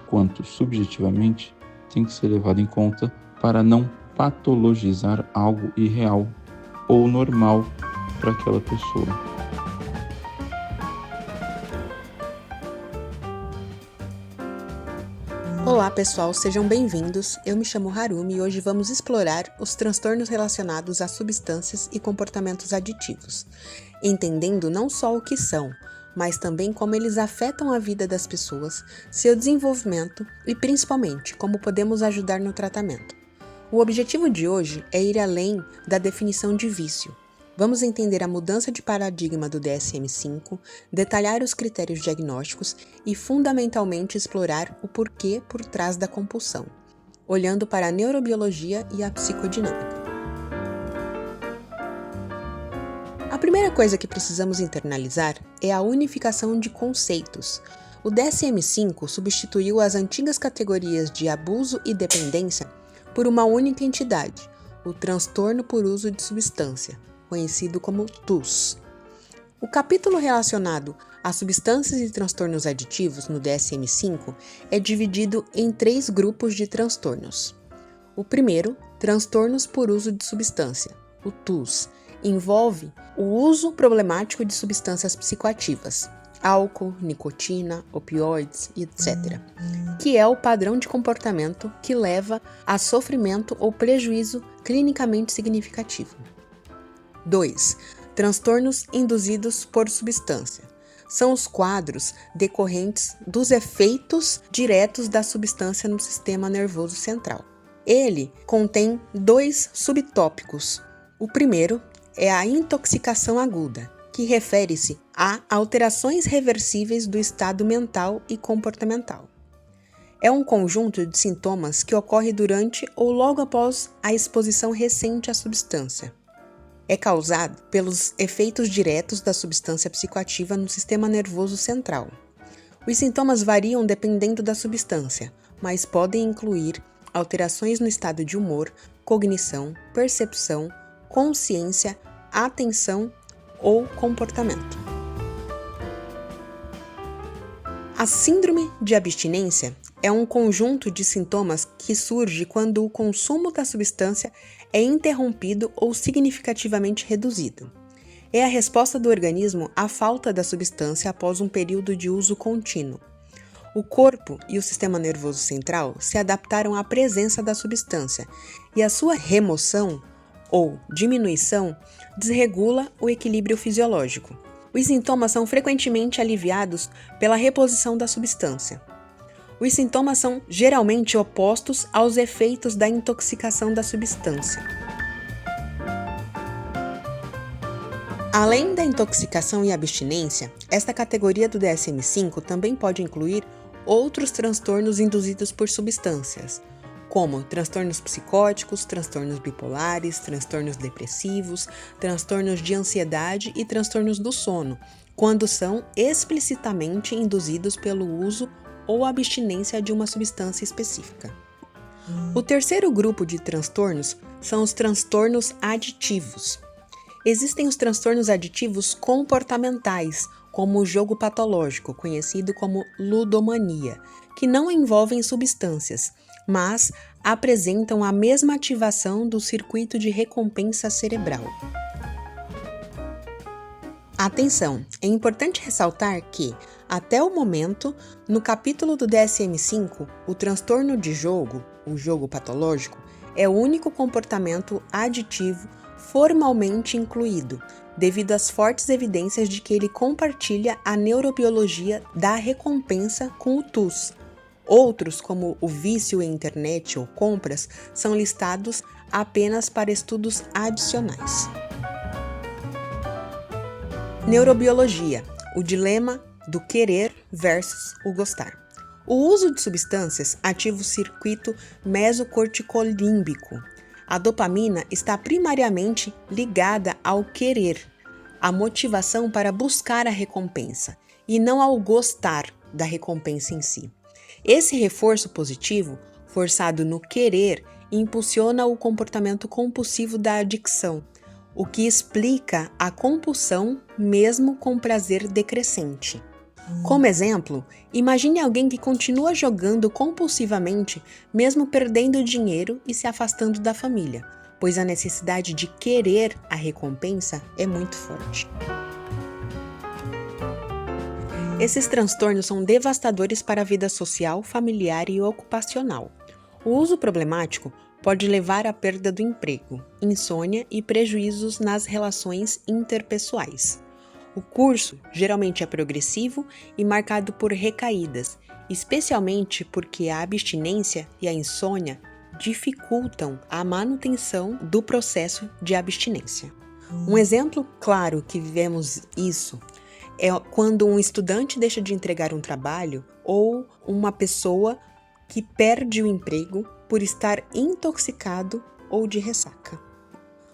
quanto subjetivamente, tem que ser levada em conta para não patologizar algo irreal ou normal para aquela pessoa. Olá pessoal, sejam bem-vindos. Eu me chamo Harumi e hoje vamos explorar os transtornos relacionados a substâncias e comportamentos aditivos, entendendo não só o que são, mas também como eles afetam a vida das pessoas, seu desenvolvimento e principalmente como podemos ajudar no tratamento. O objetivo de hoje é ir além da definição de vício. Vamos entender a mudança de paradigma do DSM-5, detalhar os critérios diagnósticos e, fundamentalmente, explorar o porquê por trás da compulsão, olhando para a neurobiologia e a psicodinâmica. A primeira coisa que precisamos internalizar é a unificação de conceitos. O DSM-5 substituiu as antigas categorias de abuso e dependência por uma única entidade, o transtorno por uso de substância, conhecido como TUS. O capítulo relacionado a substâncias e transtornos aditivos no DSM-5 é dividido em 3 grupos de transtornos. O primeiro, transtornos por uso de substância, o TUS, envolve o uso problemático de substâncias psicoativas, álcool, nicotina, opioides, etc., que é o padrão de comportamento que leva a sofrimento ou prejuízo clinicamente significativo. 2. Transtornos induzidos por substância. São os quadros decorrentes dos efeitos diretos da substância no sistema nervoso central. Ele contém 2 subtópicos. O primeiro é a intoxicação aguda, que refere-se a alterações reversíveis do estado mental e comportamental. É um conjunto de sintomas que ocorre durante ou logo após a exposição recente à substância. É causado pelos efeitos diretos da substância psicoativa no sistema nervoso central. Os sintomas variam dependendo da substância, mas podem incluir alterações no estado de humor, cognição, percepção, consciência, atenção ou comportamento. A síndrome de abstinência é um conjunto de sintomas que surge quando o consumo da substância é interrompido ou significativamente reduzido. É a resposta do organismo à falta da substância após um período de uso contínuo. O corpo e o sistema nervoso central se adaptaram à presença da substância e a sua remoção ou diminuição desregula o equilíbrio fisiológico. Os sintomas são frequentemente aliviados pela reposição da substância. Os sintomas são geralmente opostos aos efeitos da intoxicação da substância. Além da intoxicação e abstinência, esta categoria do DSM-5 também pode incluir outros transtornos induzidos por substâncias, como transtornos psicóticos, transtornos bipolares, transtornos depressivos, transtornos de ansiedade e transtornos do sono, quando são explicitamente induzidos pelo uso ou abstinência de uma substância específica. O terceiro grupo de transtornos são os transtornos aditivos. Existem os transtornos aditivos comportamentais, como o jogo patológico, conhecido como ludomania, que não envolvem substâncias, mas apresentam a mesma ativação do circuito de recompensa cerebral. Atenção! É importante ressaltar que, até o momento, no capítulo do DSM-5, o transtorno de jogo, o jogo patológico, é o único comportamento aditivo formalmente incluído, devido às fortes evidências de que ele compartilha a neurobiologia da recompensa com o TUS. Outros, como o vício em internet ou compras, são listados apenas para estudos adicionais. Neurobiologia, o dilema do querer versus o gostar. O uso de substâncias ativa o circuito mesocorticolímbico. A dopamina está primariamente ligada ao querer, a motivação para buscar a recompensa, e não ao gostar da recompensa em si. Esse reforço positivo, forçado no querer, impulsiona o comportamento compulsivo da adicção, o que explica a compulsão mesmo com prazer decrescente. Como exemplo, imagine alguém que continua jogando compulsivamente, mesmo perdendo dinheiro e se afastando da família, pois a necessidade de querer a recompensa é muito forte. Esses transtornos são devastadores para a vida social, familiar e ocupacional. O uso problemático pode levar à perda do emprego, insônia e prejuízos nas relações interpessoais. O curso geralmente é progressivo e marcado por recaídas, especialmente porque a abstinência e a insônia dificultam a manutenção do processo de abstinência. Um exemplo claro que vivemos isso é quando um estudante deixa de entregar um trabalho ou uma pessoa que perde o emprego por estar intoxicado ou de ressaca.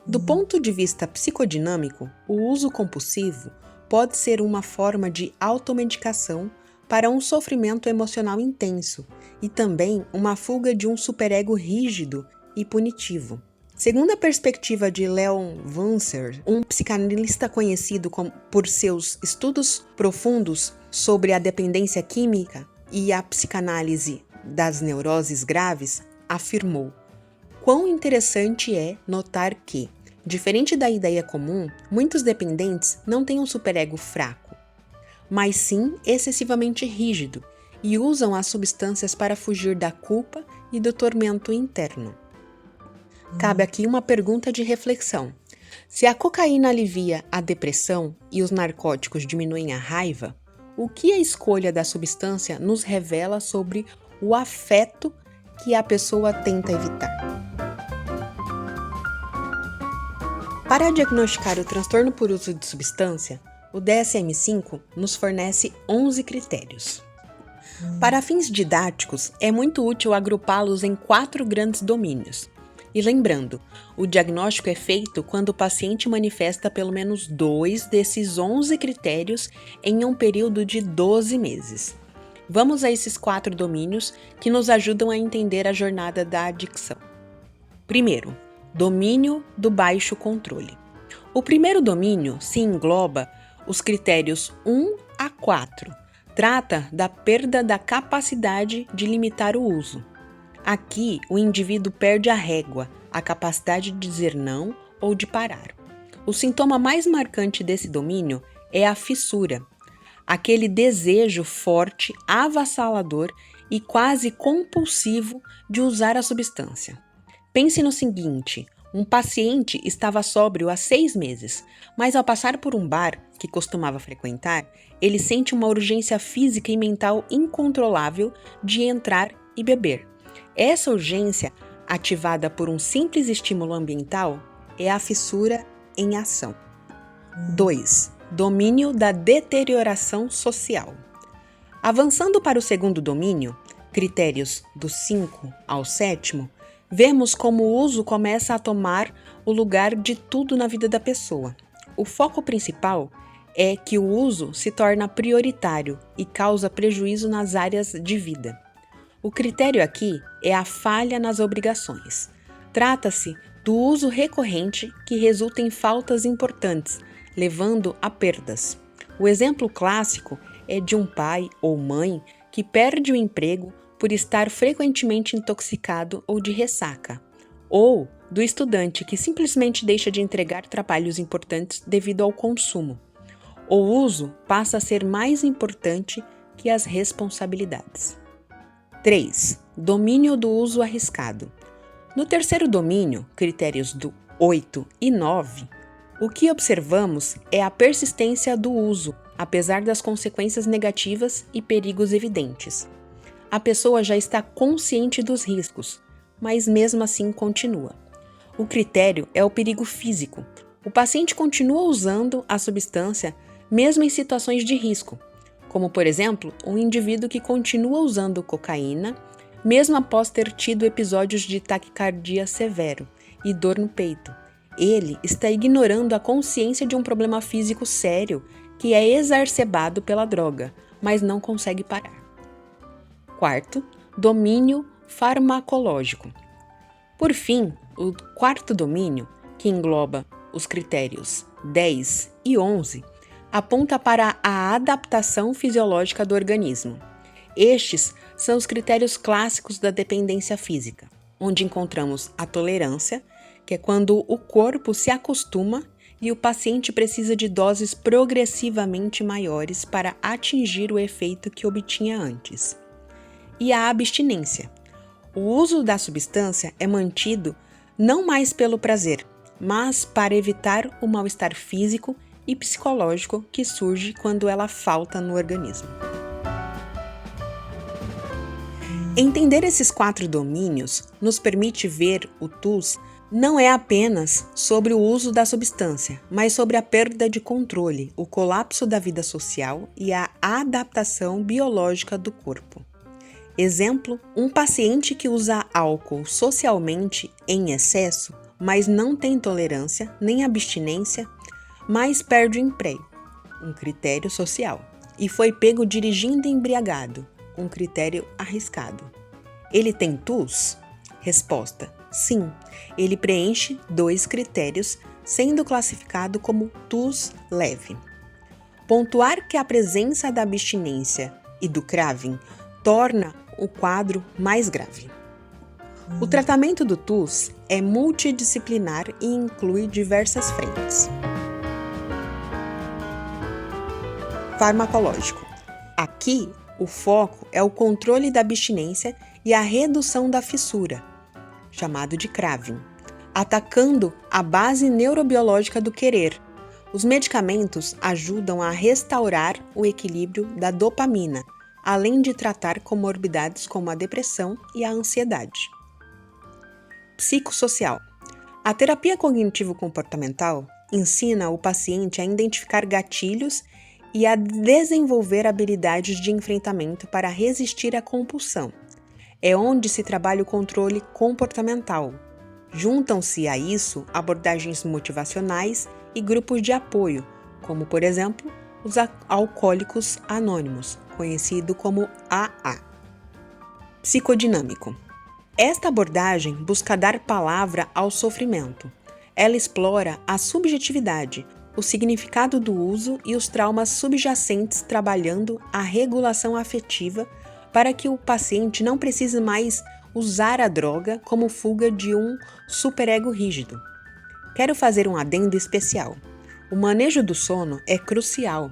Do ponto de vista psicodinâmico, o uso compulsivo pode ser uma forma de automedicação para um sofrimento emocional intenso e também uma fuga de um superego rígido e punitivo. Segundo a perspectiva de Leon Wurzer, um psicanalista conhecido por seus estudos profundos sobre a dependência química e a psicanálise das neuroses graves, afirmou: quão interessante é notar que, diferente da ideia comum, muitos dependentes não têm um superego fraco, mas sim excessivamente rígido e usam as substâncias para fugir da culpa e do tormento interno. Cabe aqui uma pergunta de reflexão. Se a cocaína alivia a depressão e os narcóticos diminuem a raiva, o que a escolha da substância nos revela sobre o afeto que a pessoa tenta evitar? Para diagnosticar o transtorno por uso de substância, o DSM-5 nos fornece 11 critérios. Para fins didáticos, é muito útil agrupá-los em 4 grandes domínios. E lembrando, o diagnóstico é feito quando o paciente manifesta pelo menos 2 desses 11 critérios em um período de 12 meses. Vamos a esses 4 domínios que nos ajudam a entender a jornada da adicção. Primeiro, domínio do baixo controle. O primeiro domínio se engloba os critérios 1 a 4. Trata da perda da capacidade de limitar o uso. Aqui, o indivíduo perde a régua, a capacidade de dizer não ou de parar. O sintoma mais marcante desse domínio é a fissura, aquele desejo forte, avassalador e quase compulsivo de usar a substância. Pense no seguinte: um paciente estava sóbrio há 6 meses, mas ao passar por um bar que costumava frequentar, ele sente uma urgência física e mental incontrolável de entrar e beber. Essa urgência, ativada por um simples estímulo ambiental, é a fissura em ação. 2. Domínio da deterioração social. Avançando para o segundo domínio, critérios do 5 ao 7º, vemos como o uso começa a tomar o lugar de tudo na vida da pessoa. O foco principal é que o uso se torna prioritário e causa prejuízo nas áreas de vida. O critério aqui é a falha nas obrigações. Trata-se do uso recorrente que resulta em faltas importantes, levando a perdas. O exemplo clássico é de um pai ou mãe que perde o emprego por estar frequentemente intoxicado ou de ressaca, ou do estudante que simplesmente deixa de entregar trabalhos importantes devido ao consumo. O uso passa a ser mais importante que as responsabilidades. 3. Domínio do uso arriscado. No terceiro domínio, critérios do 8 e 9, o que observamos é a persistência do uso, apesar das consequências negativas e perigos evidentes. A pessoa já está consciente dos riscos, mas mesmo assim continua. O critério é o perigo físico. O paciente continua usando a substância mesmo em situações de risco, como, por exemplo, um indivíduo que continua usando cocaína mesmo após ter tido episódios de taquicardia severo e dor no peito. Ele está ignorando a consciência de um problema físico sério que é exacerbado pela droga, mas não consegue parar. Quarto, domínio farmacológico. Por fim, o quarto domínio, que engloba os critérios 10 e 11, aponta para a adaptação fisiológica do organismo. Estes são os critérios clássicos da dependência física, onde encontramos a tolerância, que é quando o corpo se acostuma e o paciente precisa de doses progressivamente maiores para atingir o efeito que obtinha antes. E a abstinência. O uso da substância é mantido não mais pelo prazer, mas para evitar o mal-estar físico e psicológico que surge quando ela falta no organismo. Entender esses 4 domínios nos permite ver o TUS não é apenas sobre o uso da substância, mas sobre a perda de controle, o colapso da vida social e a adaptação biológica do corpo. Exemplo, um paciente que usa álcool socialmente em excesso, mas não tem tolerância nem abstinência, mas perde o emprego, um critério social, e foi pego dirigindo embriagado, um critério arriscado. Ele tem TUS? Resposta: sim, ele preenche 2 critérios, sendo classificado como TUS leve. Pontuar que a presença da abstinência e do craving torna o quadro mais grave. O tratamento do TUS é multidisciplinar e inclui diversas frentes. Farmacológico. Aqui, o foco é o controle da abstinência e a redução da fissura, chamado de craving, atacando a base neurobiológica do querer. Os medicamentos ajudam a restaurar o equilíbrio da dopamina, além de tratar comorbidades como a depressão e a ansiedade. Psicossocial. A terapia cognitivo-comportamental ensina o paciente a identificar gatilhos e a desenvolver habilidades de enfrentamento para resistir à compulsão. É onde se trabalha o controle comportamental. Juntam-se a isso abordagens motivacionais e grupos de apoio, como, por exemplo, os alcoólicos anônimos, conhecido como AA. Psicodinâmico. Esta abordagem busca dar palavra ao sofrimento. Ela explora a subjetividade, o significado do uso e os traumas subjacentes, trabalhando a regulação afetiva para que o paciente não precise mais usar a droga como fuga de um superego rígido. Quero fazer um adendo especial. O manejo do sono é crucial.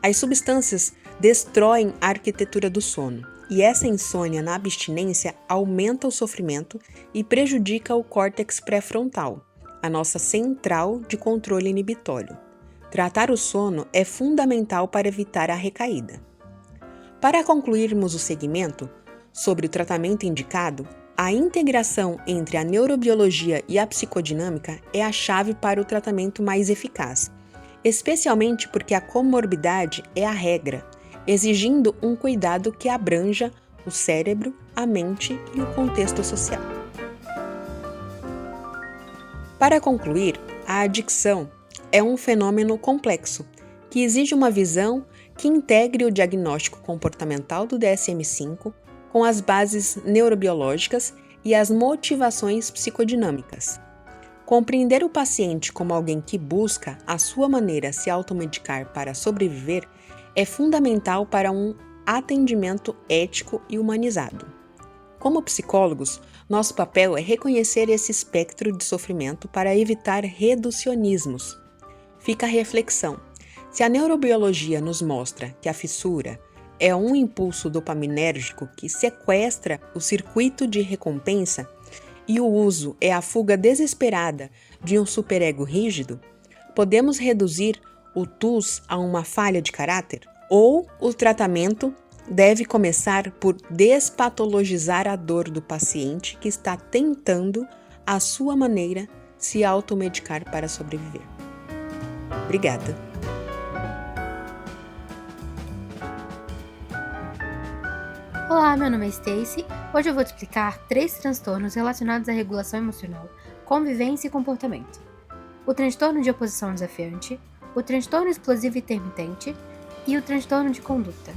As substâncias destroem a arquitetura do sono, e essa insônia na abstinência aumenta o sofrimento e prejudica o córtex pré-frontal, a nossa central de controle inibitório. Tratar o sono é fundamental para evitar a recaída. Para concluirmos o segmento sobre o tratamento indicado, a integração entre a neurobiologia e a psicodinâmica é a chave para o tratamento mais eficaz, especialmente porque a comorbidade é a regra, exigindo um cuidado que abranja o cérebro, a mente e o contexto social. Para concluir, a adicção é um fenômeno complexo que exige uma visão que integre o diagnóstico comportamental do DSM-5 com as bases neurobiológicas e as motivações psicodinâmicas. Compreender o paciente como alguém que busca, à sua maneira, se automedicar para sobreviver é fundamental para um atendimento ético e humanizado. Como psicólogos, nosso papel é reconhecer esse espectro de sofrimento para evitar reducionismos. Fica a reflexão. Se a neurobiologia nos mostra que a fissura é um impulso dopaminérgico que sequestra o circuito de recompensa, e o uso é a fuga desesperada de um superego rígido, podemos reduzir o TUS a uma falha de caráter? Ou o tratamento deve começar por despatologizar a dor do paciente que está tentando, à sua maneira, se automedicar para sobreviver? Obrigada. Olá, meu nome é Stacy. Hoje eu vou te explicar 3 transtornos relacionados à regulação emocional, convivência e comportamento. O transtorno de oposição desafiante, o transtorno explosivo intermitente e o transtorno de conduta.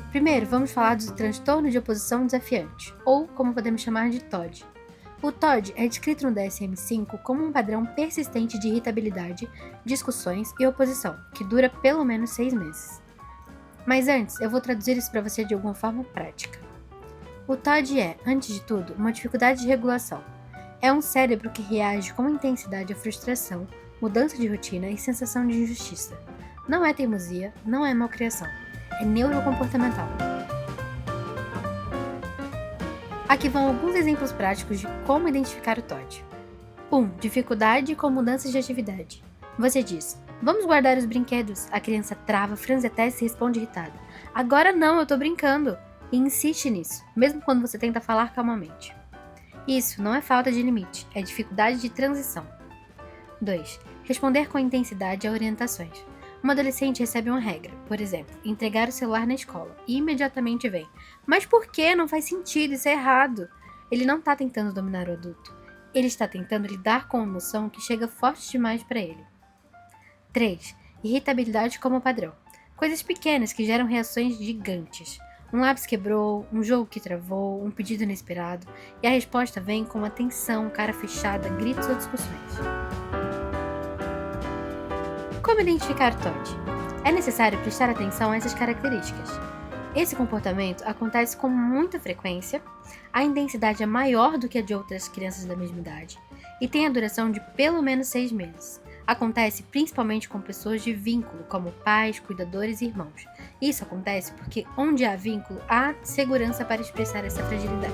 Primeiro, vamos falar do transtorno de oposição desafiante, ou como podemos chamar de TOD. O TOD é descrito no DSM-5 como um padrão persistente de irritabilidade, discussões e oposição, que dura pelo menos 6 meses. Mas antes, eu vou traduzir isso para você de alguma forma prática. O TOD é, antes de tudo, uma dificuldade de regulação. É um cérebro que reage com intensidade à frustração, mudança de rotina e sensação de injustiça. Não é teimosia, não é malcriação. É neurocomportamental. Aqui vão alguns exemplos práticos de como identificar o TOD. 1. Dificuldade com mudanças de atividade. Você diz: vamos guardar os brinquedos. A criança trava, franze a testa e responde irritada: agora não, eu tô brincando. E insiste nisso, mesmo quando você tenta falar calmamente. Isso não é falta de limite, é dificuldade de transição. 2. Responder com intensidade a orientações. Um adolescente recebe uma regra, por exemplo, entregar o celular na escola, e imediatamente vem: mas por que? Não faz sentido, isso é errado. Ele não está tentando dominar o adulto. Ele está tentando lidar com uma emoção que chega forte demais para ele. 3. Irritabilidade como padrão. Coisas pequenas que geram reações gigantes. Um lápis quebrou, um jogo que travou, um pedido inesperado, e a resposta vem com uma tensão, cara fechada, gritos ou discussões. Como identificar TOD? É necessário prestar atenção a essas características. Esse comportamento acontece com muita frequência, a intensidade é maior do que a de outras crianças da mesma idade e tem a duração de pelo menos 6 meses. Acontece principalmente com pessoas de vínculo, como pais, cuidadores e irmãos. Isso acontece porque onde há vínculo, há segurança para expressar essa fragilidade.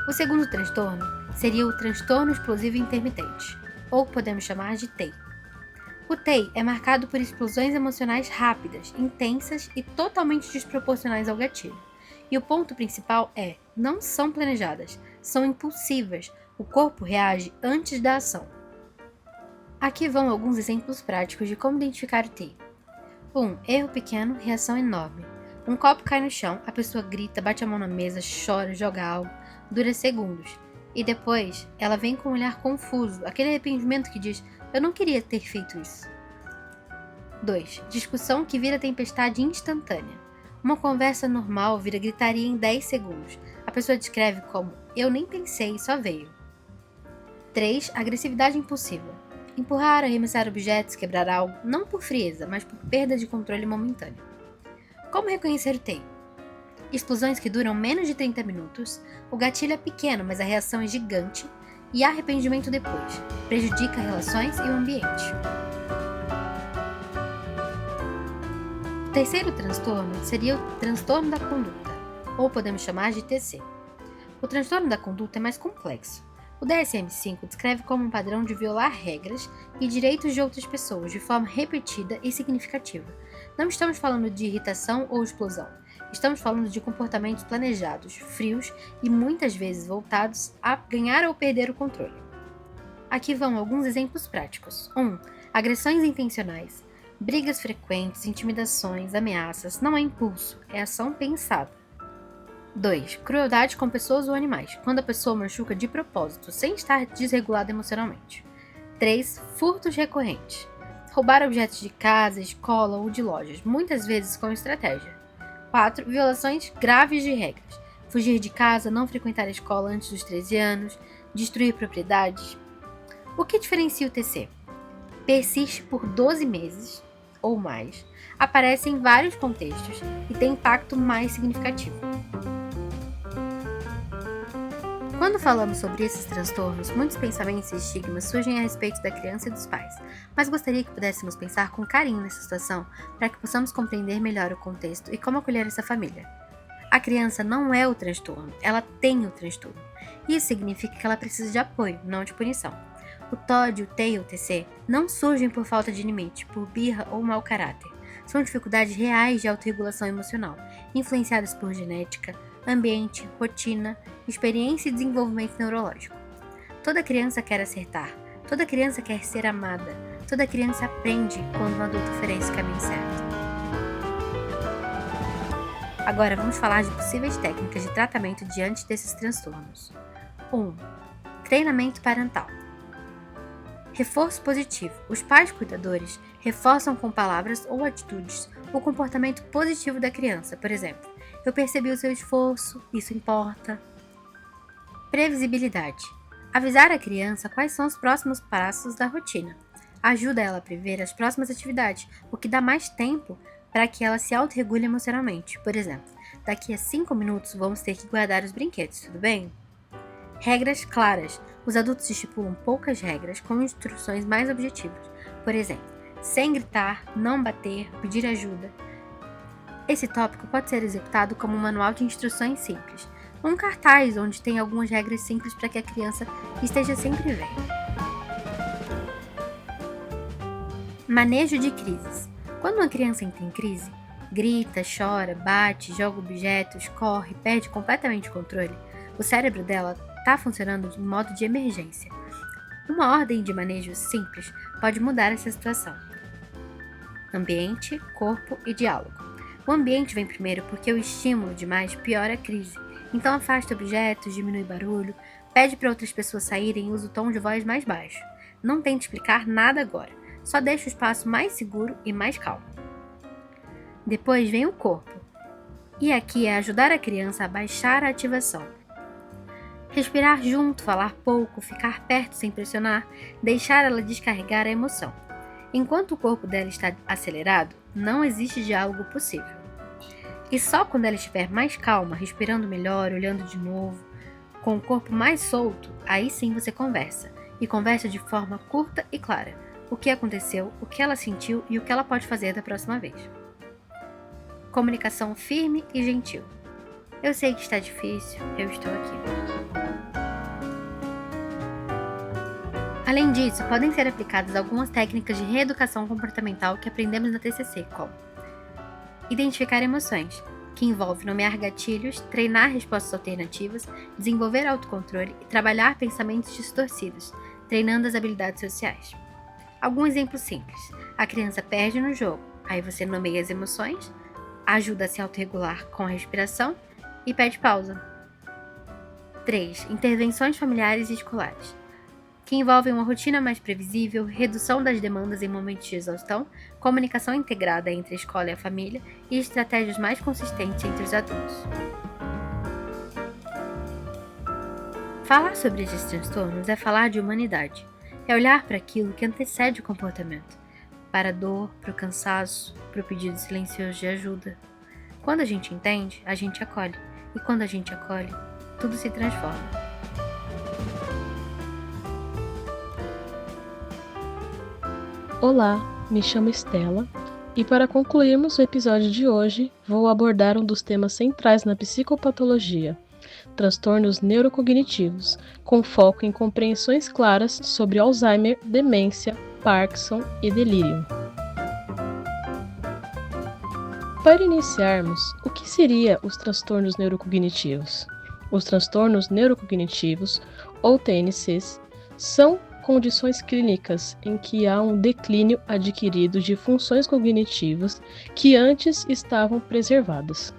O segundo transtorno seria o transtorno explosivo intermitente, ou podemos chamar de TEI. O TEI é marcado por explosões emocionais rápidas, intensas e totalmente desproporcionais ao gatilho. E o ponto principal é: não são planejadas, são impulsivas, o corpo reage antes da ação. Aqui vão alguns exemplos práticos de como identificar o TEI. 1. Erro pequeno, reação enorme. Um copo cai no chão, a pessoa grita, bate a mão na mesa, chora, joga algo, dura segundos. E depois, ela vem com um olhar confuso, aquele arrependimento que diz: eu não queria ter feito isso. 2. Discussão que vira tempestade instantânea. Uma conversa normal vira gritaria em 10 segundos. A pessoa descreve como: eu nem pensei, só veio. 3. Agressividade impulsiva. Empurrar, arremessar objetos, quebrar algo, não por frieza, mas por perda de controle momentâneo. Como reconhecer o TEI? Explosões que duram menos de 30 minutos, o gatilho é pequeno, mas a reação é gigante, e há arrependimento depois, prejudica relações e o ambiente. O terceiro transtorno seria o transtorno da conduta, ou podemos chamar de TC. O transtorno da conduta é mais complexo. O DSM-5 descreve como um padrão de violar regras e direitos de outras pessoas de forma repetida e significativa. Não estamos falando de irritação ou explosão. Estamos falando de comportamentos planejados, frios e muitas vezes voltados a ganhar ou perder o controle. Aqui vão alguns exemplos práticos. 1. Agressões intencionais. Brigas frequentes, intimidações, ameaças. Não é impulso, é ação pensada. 2. Crueldade com pessoas ou animais, quando a pessoa machuca de propósito, sem estar desregulada emocionalmente. 3. Furtos recorrentes. Roubar objetos de casa, escola ou de lojas, muitas vezes com estratégia. 4. Violações graves de regras. Fugir de casa, não frequentar a escola antes dos 13 anos, destruir propriedades. O que diferencia o TC? Persiste por 12 meses ou mais, aparece em vários contextos e tem impacto mais significativo. Quando falamos sobre esses transtornos, muitos pensamentos e estigmas surgem a respeito da criança e dos pais, mas gostaria que pudéssemos pensar com carinho nessa situação para que possamos compreender melhor o contexto e como acolher essa família. A criança não é o transtorno, ela tem o transtorno. Isso significa que ela precisa de apoio, não de punição. O TOD, o TEI ou o TC não surgem por falta de limite, por birra ou mau caráter. São dificuldades reais de autorregulação emocional, influenciadas por genética, ambiente, rotina, experiência e desenvolvimento neurológico. Toda criança quer acertar, toda criança quer ser amada, toda criança aprende quando um adulto oferece o caminho certo. Agora vamos falar de possíveis técnicas de tratamento diante desses transtornos. 1. Treinamento parental. Reforço positivo. Os pais cuidadores reforçam com palavras ou atitudes o comportamento positivo da criança. Por exemplo, eu percebi o seu esforço, isso importa. Previsibilidade. Avisar a criança quais são os próximos passos da rotina. Ajuda ela a prever as próximas atividades, o que dá mais tempo para que ela se autorregule emocionalmente. Por exemplo, daqui a 5 minutos vamos ter que guardar os brinquedos, tudo bem? Regras claras. Os adultos estipulam poucas regras com instruções mais objetivas. Por exemplo, sem gritar, não bater, pedir ajuda. Esse tópico pode ser executado como um manual de instruções simples, um cartaz onde tem algumas regras simples para que a criança esteja sempre vendo. Manejo de crises. Quando uma criança entra em crise, grita, chora, bate, joga objetos, corre, perde completamente o controle, o cérebro dela está funcionando de modo de emergência. Uma ordem de manejo simples pode mudar essa situação. Ambiente, corpo e diálogo. O ambiente vem primeiro porque o estímulo demais piora a crise. Então afasta objetos, diminui barulho, pede para outras pessoas saírem e usa o tom de voz mais baixo. Não tente explicar nada agora, só deixa o espaço mais seguro e mais calmo. Depois vem o corpo. E aqui é ajudar a criança a baixar a ativação. Respirar junto, falar pouco, ficar perto sem pressionar, deixar ela descarregar a emoção. Enquanto o corpo dela está acelerado, não existe diálogo possível. E só quando ela estiver mais calma, respirando melhor, olhando de novo, com o corpo mais solto, aí sim você conversa. E conversa de forma curta e clara. O que aconteceu, o que ela sentiu e o que ela pode fazer da próxima vez. Comunicação firme e gentil. Eu sei que está difícil, eu estou aqui. Além disso, podem ser aplicadas algumas técnicas de reeducação comportamental que aprendemos na TCC, como identificar emoções, que envolve nomear gatilhos, treinar respostas alternativas, desenvolver autocontrole e trabalhar pensamentos distorcidos, treinando as habilidades sociais. Algum exemplo simples. A criança perde no jogo, aí você nomeia as emoções, ajuda a se autorregular com a respiração e pede pausa. 3. Intervenções familiares e escolares, que envolvem uma rotina mais previsível, redução das demandas em momentos de exaustão, comunicação integrada entre a escola e a família e estratégias mais consistentes entre os adultos. Falar sobre esses transtornos é falar de humanidade, é olhar para aquilo que antecede o comportamento, para a dor, para o cansaço, para o pedido silencioso de ajuda. Quando a gente entende, a gente acolhe, e quando a gente acolhe, tudo se transforma. Olá, me chamo Estela e para concluirmos o episódio de hoje, vou abordar um dos temas centrais na psicopatologia, transtornos neurocognitivos, com foco em compreensões claras sobre Alzheimer, demência, Parkinson e delírio. Para iniciarmos, o que seriam os transtornos neurocognitivos? Os transtornos neurocognitivos, ou TNCs, são condições clínicas em que há um declínio adquirido de funções cognitivas que antes estavam preservadas.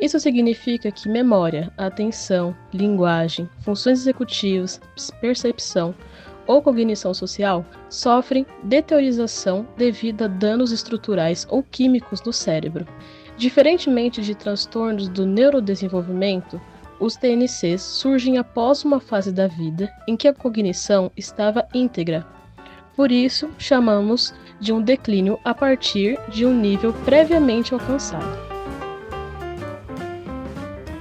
Isso significa que memória, atenção, linguagem, funções executivas, percepção ou cognição social sofrem deteriorização devido a danos estruturais ou químicos no cérebro. Diferentemente de transtornos do neurodesenvolvimento, os TNCs surgem após uma fase da vida em que a cognição estava íntegra. Por isso, chamamos de um declínio a partir de um nível previamente alcançado.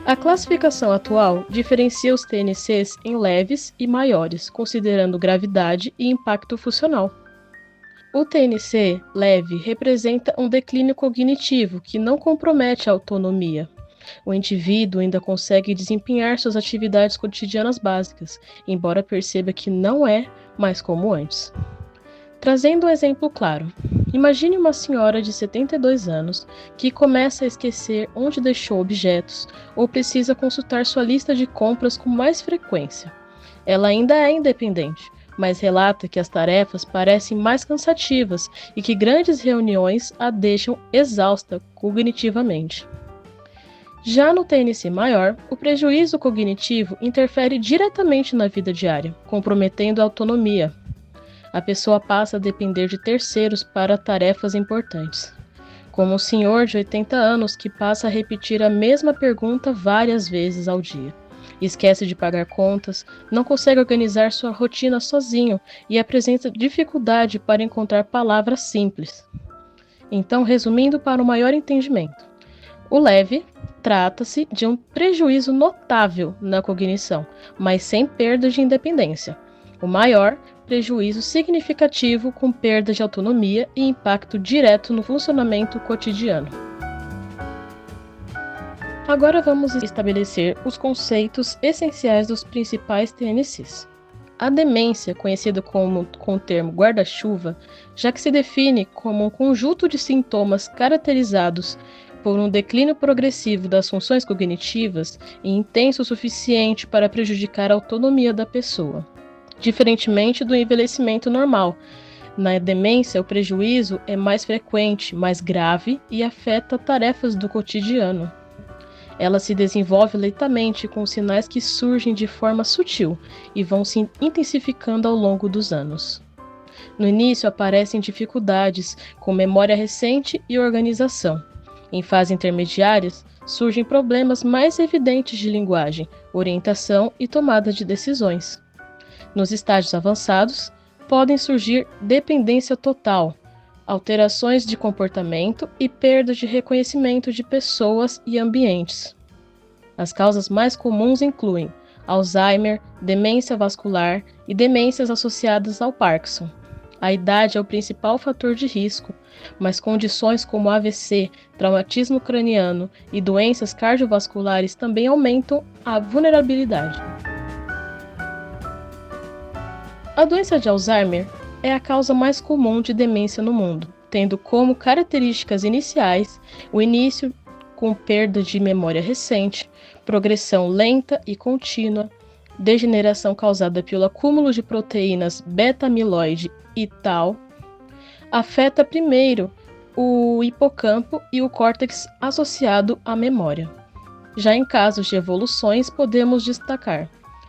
A classificação atual diferencia os TNCs em leves e maiores, considerando gravidade e impacto funcional. O TNC leve representa um declínio cognitivo que não compromete a autonomia. o indivíduo ainda consegue desempenhar suas atividades cotidianas básicas, embora perceba que não é mais como antes. Trazendo um exemplo claro, imagine uma senhora de 72 anos que começa a esquecer onde deixou objetos ou precisa consultar sua lista de compras com mais frequência. Ela ainda é independente, mas relata que as tarefas parecem mais cansativas e que grandes reuniões a deixam exausta cognitivamente. Já no TNC maior, o prejuízo cognitivo interfere diretamente na vida diária, comprometendo a autonomia. A pessoa passa a depender de terceiros para tarefas importantes, como um senhor de 80 anos que passa a repetir a mesma pergunta várias vezes ao dia. Esquece de pagar contas, não consegue organizar sua rotina sozinho e apresenta dificuldade para encontrar palavras simples. Então, resumindo para um maior entendimento, o leve trata-se de um prejuízo notável na cognição, mas sem perda de independência. O maior, prejuízo significativo com perda de autonomia e impacto direto no funcionamento cotidiano. Agora vamos estabelecer os conceitos essenciais dos principais TNCs. A demência, conhecida com o termo guarda-chuva, já que se define como um conjunto de sintomas caracterizados por um declínio progressivo das funções cognitivas e intenso o suficiente para prejudicar a autonomia da pessoa. Diferentemente do envelhecimento normal, na demência o prejuízo é mais frequente, mais grave e afeta tarefas do cotidiano. Ela se desenvolve lentamente com sinais que surgem de forma sutil e vão se intensificando ao longo dos anos. No início aparecem dificuldades com memória recente e organização. Em fases intermediárias, surgem problemas mais evidentes de linguagem, orientação e tomada de decisões. Nos estágios avançados, podem surgir dependência total, alterações de comportamento e perda de reconhecimento de pessoas e ambientes. As causas mais comuns incluem Alzheimer, demência vascular e demências associadas ao Parkinson. A idade é o principal fator de risco, mas condições como AVC, traumatismo craniano e doenças cardiovasculares também aumentam a vulnerabilidade. A doença de Alzheimer é a causa mais comum de demência no mundo, tendo como características iniciais o início com perda de memória recente, progressão lenta e contínua, degeneração causada pelo acúmulo de proteínas beta-amiloide e tau. Afeta primeiro o hipocampo e o córtex associado à memória. Já em casos de evoluções, podemos destacar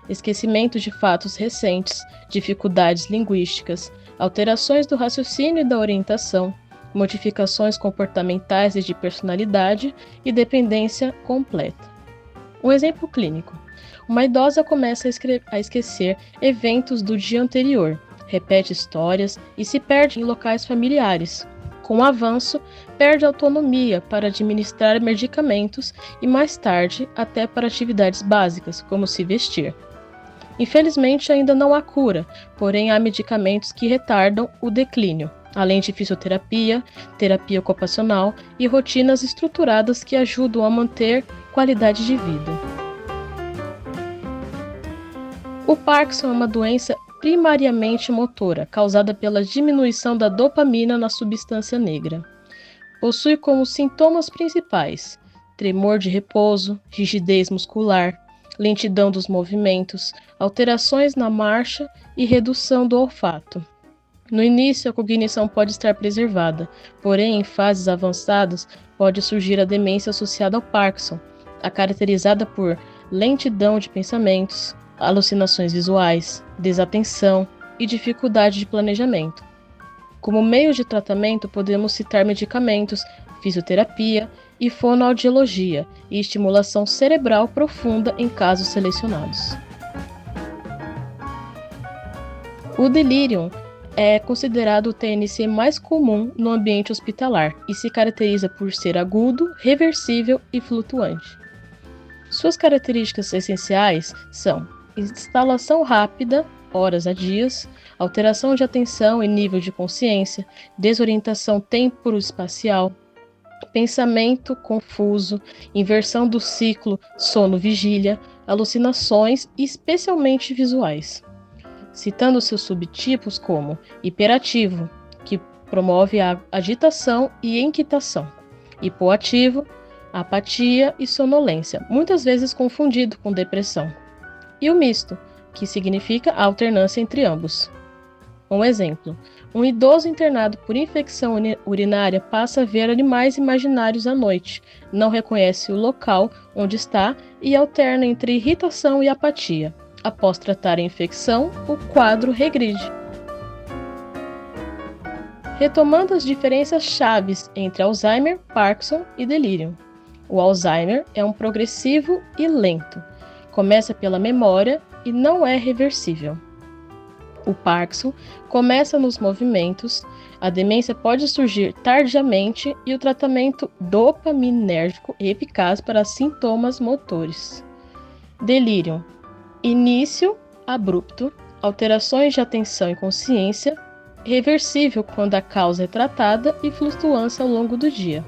esquecimento de fatos recentes, dificuldades linguísticas, alterações do raciocínio e da orientação, modificações comportamentais e de personalidade e dependência completa. Um exemplo clínico. Uma idosa começa a esquecer eventos do dia anterior, repete histórias e se perde em locais familiares. Com o avanço, perde autonomia para administrar medicamentos e mais tarde até para atividades básicas, como se vestir. Infelizmente ainda não há cura, porém há medicamentos que retardam o declínio, além de fisioterapia, terapia ocupacional e rotinas estruturadas que ajudam a manter qualidade de vida. O Parkinson é uma doença primariamente motora, causada pela diminuição da dopamina na substância negra. Possui como sintomas principais tremor de repouso, rigidez muscular, lentidão dos movimentos, alterações na marcha e redução do olfato. No início, a cognição pode estar preservada, porém, em fases avançadas, pode surgir a demência associada ao Parkinson, caracterizada por lentidão de pensamentos, alucinações visuais, desatenção e dificuldade de planejamento. Como meio de tratamento, podemos citar medicamentos, fisioterapia e fonoaudiologia e estimulação cerebral profunda em casos selecionados. O delírio é considerado o TNC mais comum no ambiente hospitalar e se caracteriza por ser agudo, reversível e flutuante. Suas características essenciais são instalação rápida, horas a dias, alteração de atenção e nível de consciência, desorientação temporoespacial, pensamento confuso, inversão do ciclo sono-vigília, alucinações, especialmente visuais. Citando seus subtipos como hiperativo, que promove a agitação e inquietação, hipoativo, apatia e sonolência, muitas vezes confundido com depressão, e o misto, que significa a alternância entre ambos. Um exemplo: um idoso internado por infecção urinária passa a ver animais imaginários à noite, não reconhece o local onde está e alterna entre irritação e apatia. Após tratar a infecção, o quadro regride. Retomando as diferenças chaves entre Alzheimer, Parkinson e delírio. O Alzheimer é um progressivo e lento. Começa pela memória e não é reversível. O Parkinson começa nos movimentos, a demência pode surgir tardiamente e o tratamento dopaminérgico é eficaz para sintomas motores. Delírio: início abrupto, alterações de atenção e consciência, reversível quando a causa é tratada e flutuância ao longo do dia.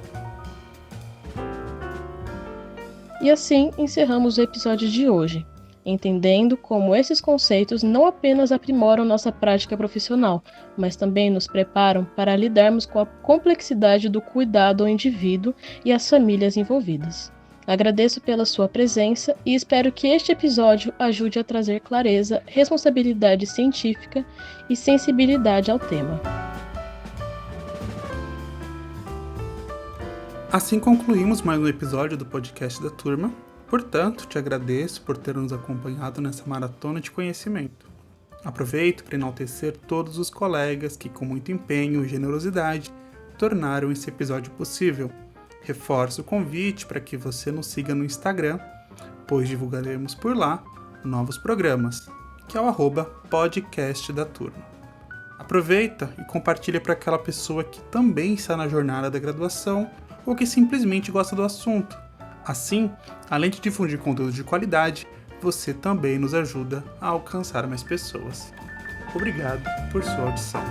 E assim encerramos o episódio de hoje, entendendo como esses conceitos não apenas aprimoram nossa prática profissional, mas também nos preparam para lidarmos com a complexidade do cuidado ao indivíduo e às famílias envolvidas. Agradeço pela sua presença e espero que este episódio ajude a trazer clareza, responsabilidade científica e sensibilidade ao tema. Assim concluímos mais um episódio do podcast da turma. Portanto, te agradeço por ter nos acompanhado nessa maratona de conhecimento. Aproveito para enaltecer todos os colegas que, com muito empenho e generosidade, tornaram esse episódio possível. Reforço o convite para que você nos siga no Instagram, pois divulgaremos por lá novos programas, que é o @podcastdaturma. Aproveita e compartilha para aquela pessoa que também está na jornada da graduação ou que simplesmente gosta do assunto. Assim, além de difundir conteúdo de qualidade, você também nos ajuda a alcançar mais pessoas. Obrigado por sua audição.